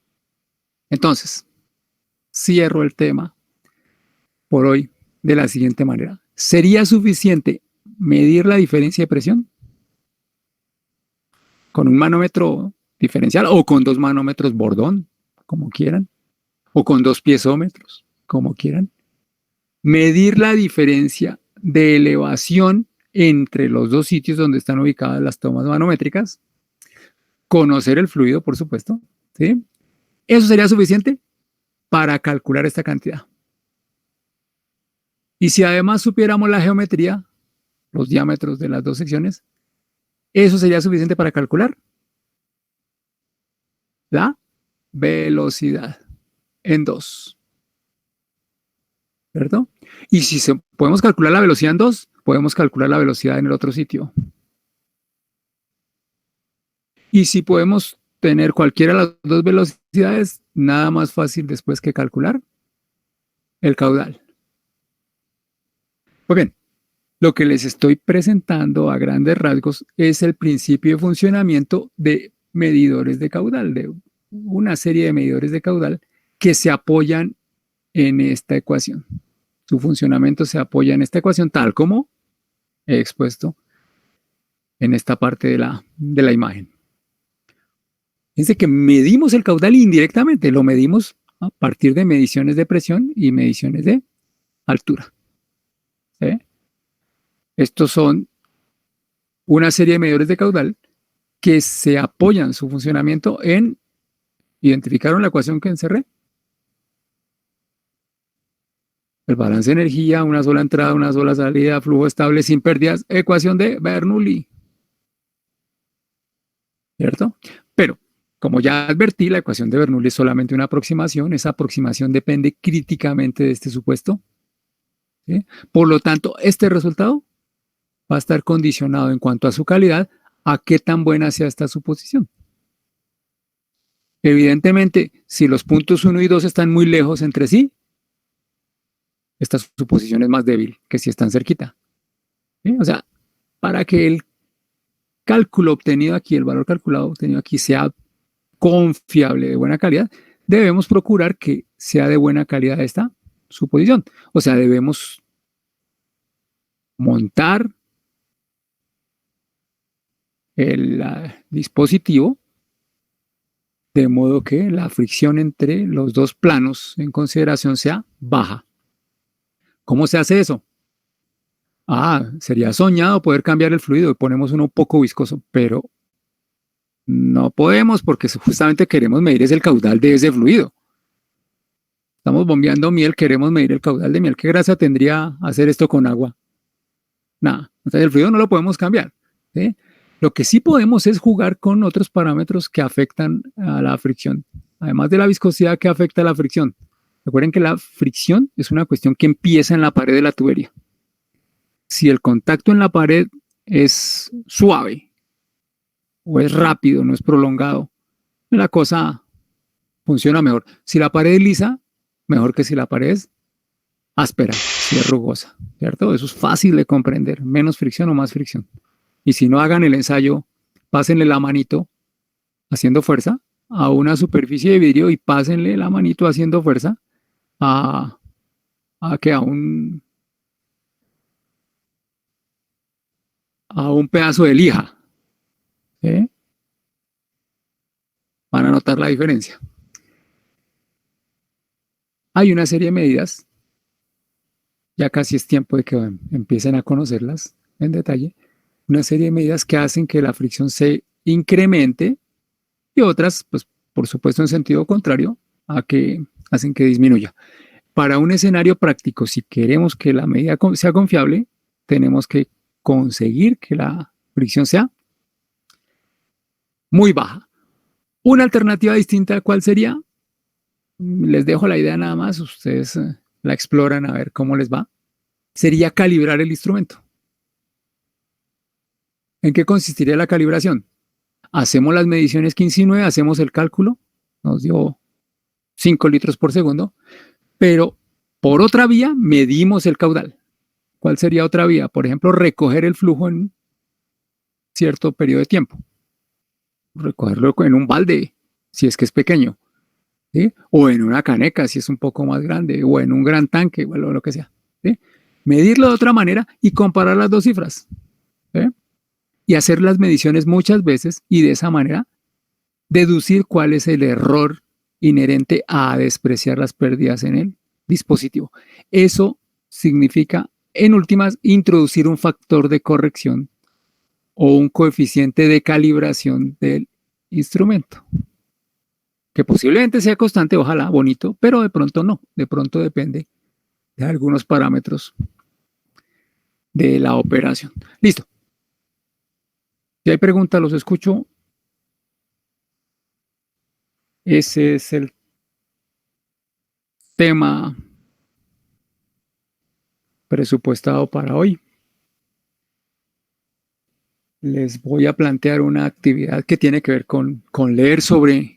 entonces, cierro el tema por hoy de la siguiente manera. ¿Sería suficiente medir la diferencia de presión con un manómetro diferencial o con 2 manómetros bordón, como quieran, o con 2 piezómetros, como quieran? Medir la diferencia de elevación entre los dos sitios donde están ubicadas las tomas manométricas, conocer el fluido, por supuesto, ¿sí? Eso sería suficiente para calcular esta cantidad. Y si además supiéramos la geometría, los diámetros de las dos secciones, eso sería suficiente para calcular la velocidad en 2, ¿cierto? Y si podemos calcular la velocidad en 2, podemos calcular la velocidad en el otro sitio. Y si podemos tener cualquiera de las dos velocidades, nada más fácil después que calcular el caudal. Pues bien, lo que les estoy presentando a grandes rasgos es el principio de funcionamiento de medidores de caudal, de una serie de medidores de caudal que se apoyan en esta ecuación. Su funcionamiento se apoya en esta ecuación tal como he expuesto en esta parte de la imagen. Fíjense que medimos el caudal indirectamente, lo medimos a partir de mediciones de presión y mediciones de altura. ¿Sí? Estos son una serie de medidores de caudal que se apoyan su funcionamiento en, ¿identificaron la ecuación que encerré? El balance de energía, una sola entrada, una sola salida, flujo estable sin pérdidas, ecuación de Bernoulli. ¿Cierto? Pero, como ya advertí, la ecuación de Bernoulli es solamente una aproximación. Esa aproximación depende críticamente de este supuesto. ¿Sí? Por lo tanto, este resultado va a estar condicionado en cuanto a su calidad a qué tan buena sea esta suposición. Evidentemente, si los puntos 1 y 2 están muy lejos entre sí, esta suposición es más débil que si están cerquita. ¿Sí? O sea, para que el cálculo obtenido aquí, el valor calculado obtenido aquí sea confiable, de buena calidad, debemos procurar que sea de buena calidad esta suposición. O sea, debemos montar el dispositivo de modo que la fricción entre los dos planos en consideración sea baja. ¿Cómo se hace eso? Sería soñado poder cambiar el fluido y ponemos uno poco viscoso, pero no podemos porque justamente queremos medir es el caudal de ese fluido. Estamos bombeando miel, queremos medir el caudal de miel. ¿Qué gracia tendría hacer esto con agua? Nada. Entonces el fluido no lo podemos cambiar. ¿Sí? Lo que sí podemos es jugar con otros parámetros que afectan a la fricción. Además de la viscosidad que afecta a la fricción. Recuerden que la fricción es una cuestión que empieza en la pared de la tubería. Si el contacto en la pared es suave o es rápido, no es prolongado, la cosa funciona mejor. Si la pared es lisa, mejor que si la pared es áspera, si es rugosa, ¿cierto? Eso es fácil de comprender, menos fricción o más fricción. Y si no, hagan el ensayo, pásenle la manito haciendo fuerza a una superficie de vidrio y pásenle la manito haciendo fuerza a un pedazo de lija. ¿Sí? Van a notar la diferencia. Hay una serie de medidas, ya casi es tiempo de que empiecen a conocerlas en detalle, una serie de medidas que hacen que la fricción se incremente y otras, pues por supuesto en sentido contrario, a que hacen que disminuya. Para un escenario práctico, si queremos que la medida sea confiable, tenemos que conseguir que la fricción sea muy baja. Una alternativa distinta, ¿cuál sería? Les dejo la idea nada más, ustedes la exploran a ver cómo les va. Sería calibrar el instrumento. ¿En qué consistiría la calibración? Hacemos las mediciones que insinué, hacemos el cálculo, nos dio 5 litros por segundo, pero por otra vía medimos el caudal. ¿Cuál sería otra vía? Por ejemplo, recoger el flujo en cierto periodo de tiempo. Recogerlo en un balde, si es que es pequeño, ¿sí? O en una caneca, si es un poco más grande, o en un gran tanque, o lo que sea, ¿sí? Medirlo de otra manera y comparar las dos cifras, ¿sí? Y hacer las mediciones muchas veces y de esa manera deducir cuál es el error inherente a despreciar las pérdidas en el dispositivo. Eso significa, en últimas, introducir un factor de corrección o un coeficiente de calibración del instrumento, que posiblemente sea constante, ojalá, bonito, pero de pronto no, de pronto depende de algunos parámetros de la operación. Listo. Si hay preguntas, los escucho. Ese es el tema presupuestado para hoy. Les voy a plantear una actividad que tiene que ver con leer sobre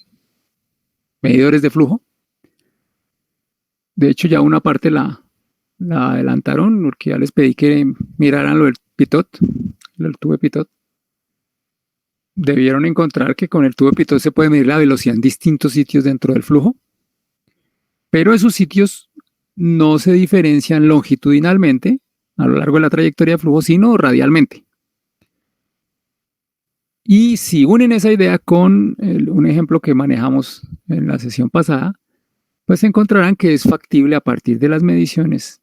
medidores de flujo. De hecho, ya una parte la adelantaron, porque ya les pedí que miraran lo del pitot, el tubo de pitot. Debieron encontrar que con el tubo de pitot se puede medir la velocidad en distintos sitios dentro del flujo, pero esos sitios no se diferencian longitudinalmente a lo largo de la trayectoria de flujo, sino radialmente. Y si unen esa idea con un ejemplo que manejamos en la sesión pasada, pues encontrarán que es factible a partir de las mediciones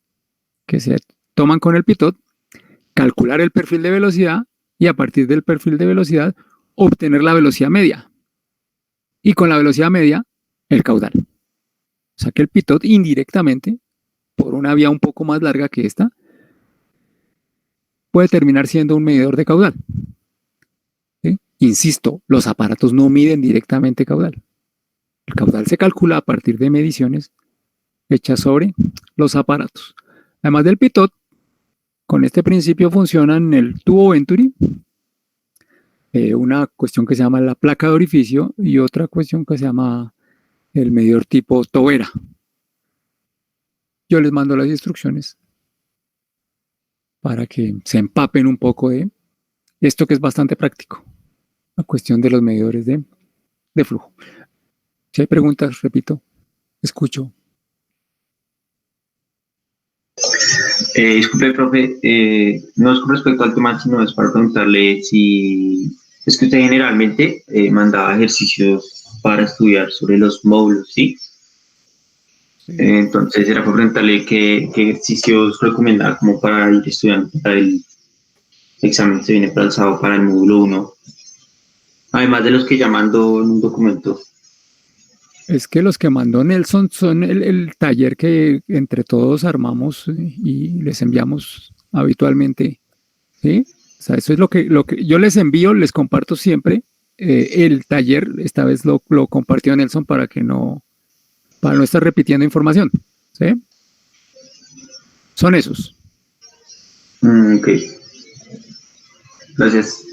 que se toman con el pitot, calcular el perfil de velocidad y a partir del perfil de velocidad obtener la velocidad media. Y con la velocidad media, el caudal. O sea que el pitot indirectamente, por una vía un poco más larga que esta, puede terminar siendo un medidor de caudal. ¿Sí? Insisto, los aparatos no miden directamente caudal. El caudal se calcula a partir de mediciones hechas sobre los aparatos. Además del pitot, con este principio funcionan el tubo Venturi, una cuestión que se llama la placa de orificio y otra cuestión que se llama el medidor tipo tobera. Yo les mando las instrucciones para que se empapen un poco de esto que es bastante práctico, la cuestión de los medidores de flujo. Si hay preguntas, repito, escucho. Disculpe, profe, no es con respecto al tema, sino es para preguntarle si es que usted generalmente mandaba ejercicios para estudiar sobre los módulos, ¿sí? Sí. Entonces era para preguntarle qué ejercicios recomendaba como para ir estudiando para el examen que se viene para el sábado para el módulo 1, además de los que ya mandó en un documento. Es que los que mandó Nelson son el taller que entre todos armamos y les enviamos habitualmente, ¿sí? O sea, eso es lo que yo les envío, les comparto siempre. El taller, esta vez lo compartió Nelson para no estar repitiendo información, ¿sí? Son esos. Ok. Gracias.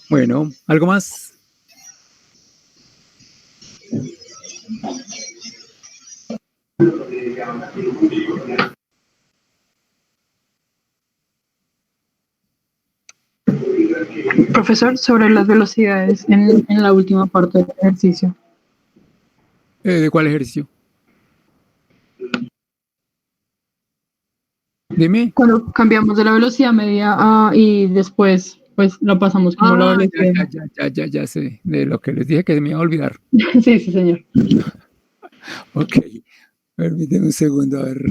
Bueno, ¿algo más? Profesor, sobre las velocidades en la última parte del ejercicio. ¿De cuál ejercicio? Dime. Cuando cambiamos de la velocidad media y después pues lo pasamos como la velocidad. Ya sé, de lo que les dije que me iba a olvidar. Sí, señor. Ok, permíteme un segundo, a ver,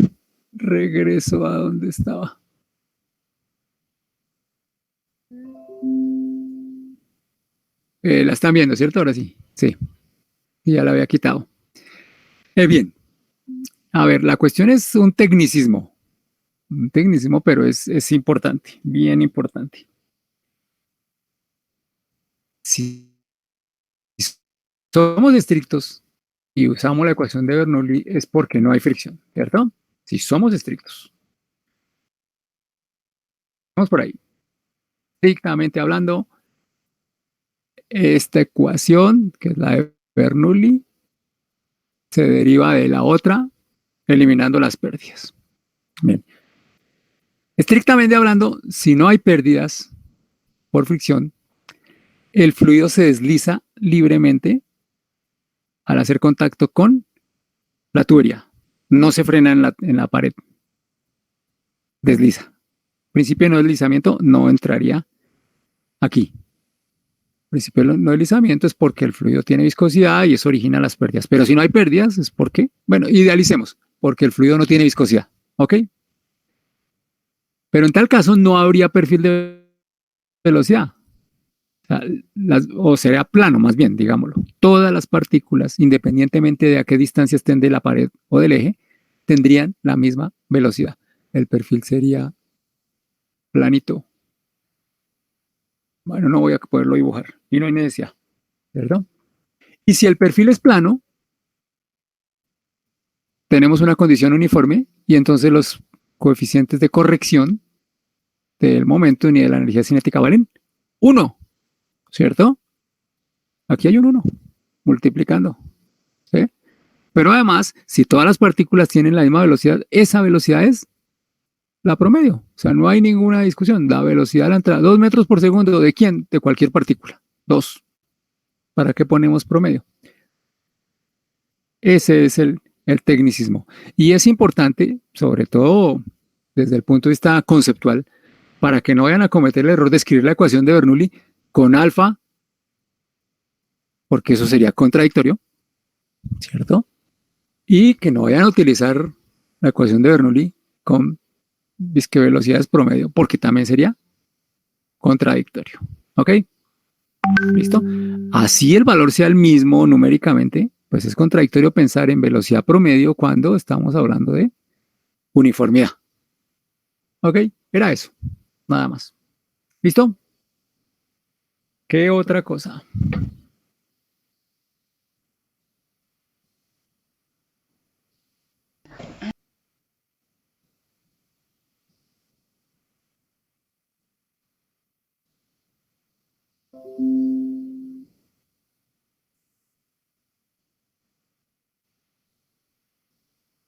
regreso a donde estaba. La están viendo, ¿cierto? Ahora sí, sí, ya la había quitado. Bien, a ver, la cuestión es un tecnicismo, pero es importante, bien importante. Si somos estrictos y usamos la ecuación de Bernoulli es porque no hay fricción, ¿cierto? Si somos estrictos. Vamos por ahí. Estrictamente hablando, esta ecuación, que es la de Bernoulli, se deriva de la otra, eliminando las pérdidas. Bien. Estrictamente hablando, si no hay pérdidas por fricción, el fluido se desliza libremente al hacer contacto con la tubería. No se frena en la pared. Desliza. Principio de no deslizamiento no entraría aquí. Principio de no deslizamiento es porque el fluido tiene viscosidad y eso origina las pérdidas. Pero si no hay pérdidas, es porque, bueno, idealicemos, porque el fluido no tiene viscosidad. ¿Ok? Pero en tal caso no habría perfil de velocidad. O sería plano, más bien, digámoslo. Todas las partículas, independientemente de a qué distancia estén de la pared o del eje, tendrían la misma velocidad. El perfil sería planito. Bueno, no voy a poderlo dibujar y no hay necesidad, ¿verdad? Y si el perfil es plano, tenemos una condición uniforme y entonces los coeficientes de corrección del momento ni de la energía cinética valen 1, ¿cierto? Aquí hay un 1, multiplicando, ¿sí? Pero además, si todas las partículas tienen la misma velocidad, esa velocidad es la promedio. O sea, no hay ninguna discusión. La velocidad de la entrada, 2 metros por segundo, ¿de quién? De cualquier partícula. 2. ¿Para qué ponemos promedio? Ese es el tecnicismo. Y es importante, sobre todo desde el punto de vista conceptual, para que no vayan a cometer el error de escribir la ecuación de Bernoulli con alfa, porque eso sería contradictorio, ¿cierto? Y que no vayan a utilizar la ecuación de Bernoulli con velocidades promedio, porque también sería contradictorio. ¿Ok? ¿Listo? Así el valor sea el mismo numéricamente, pues es contradictorio pensar en velocidad promedio cuando estamos hablando de uniformidad. ¿Ok? Era eso. Nada más. ¿Listo? ¿Qué otra cosa?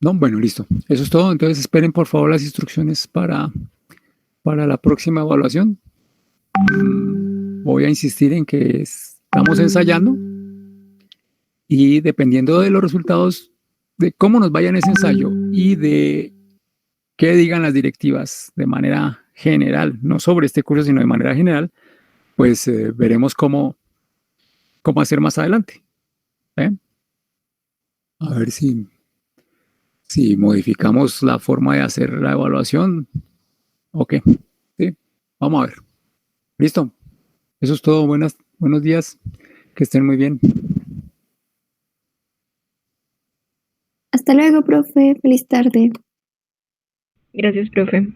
No, bueno, listo. Eso es todo. Entonces esperen por favor las instrucciones para la próxima evaluación. Voy a insistir en que estamos ensayando y dependiendo de los resultados, de cómo nos vaya en ese ensayo y de qué digan las directivas de manera general, no sobre este curso, sino de manera general, pues veremos cómo hacer más adelante. ¿Eh? A ver si modificamos la forma de hacer la evaluación. Ok, sí, vamos a ver. Listo. Eso es todo. Buenos días. Que estén muy bien. Hasta luego, profe. Feliz tarde. Gracias, profe.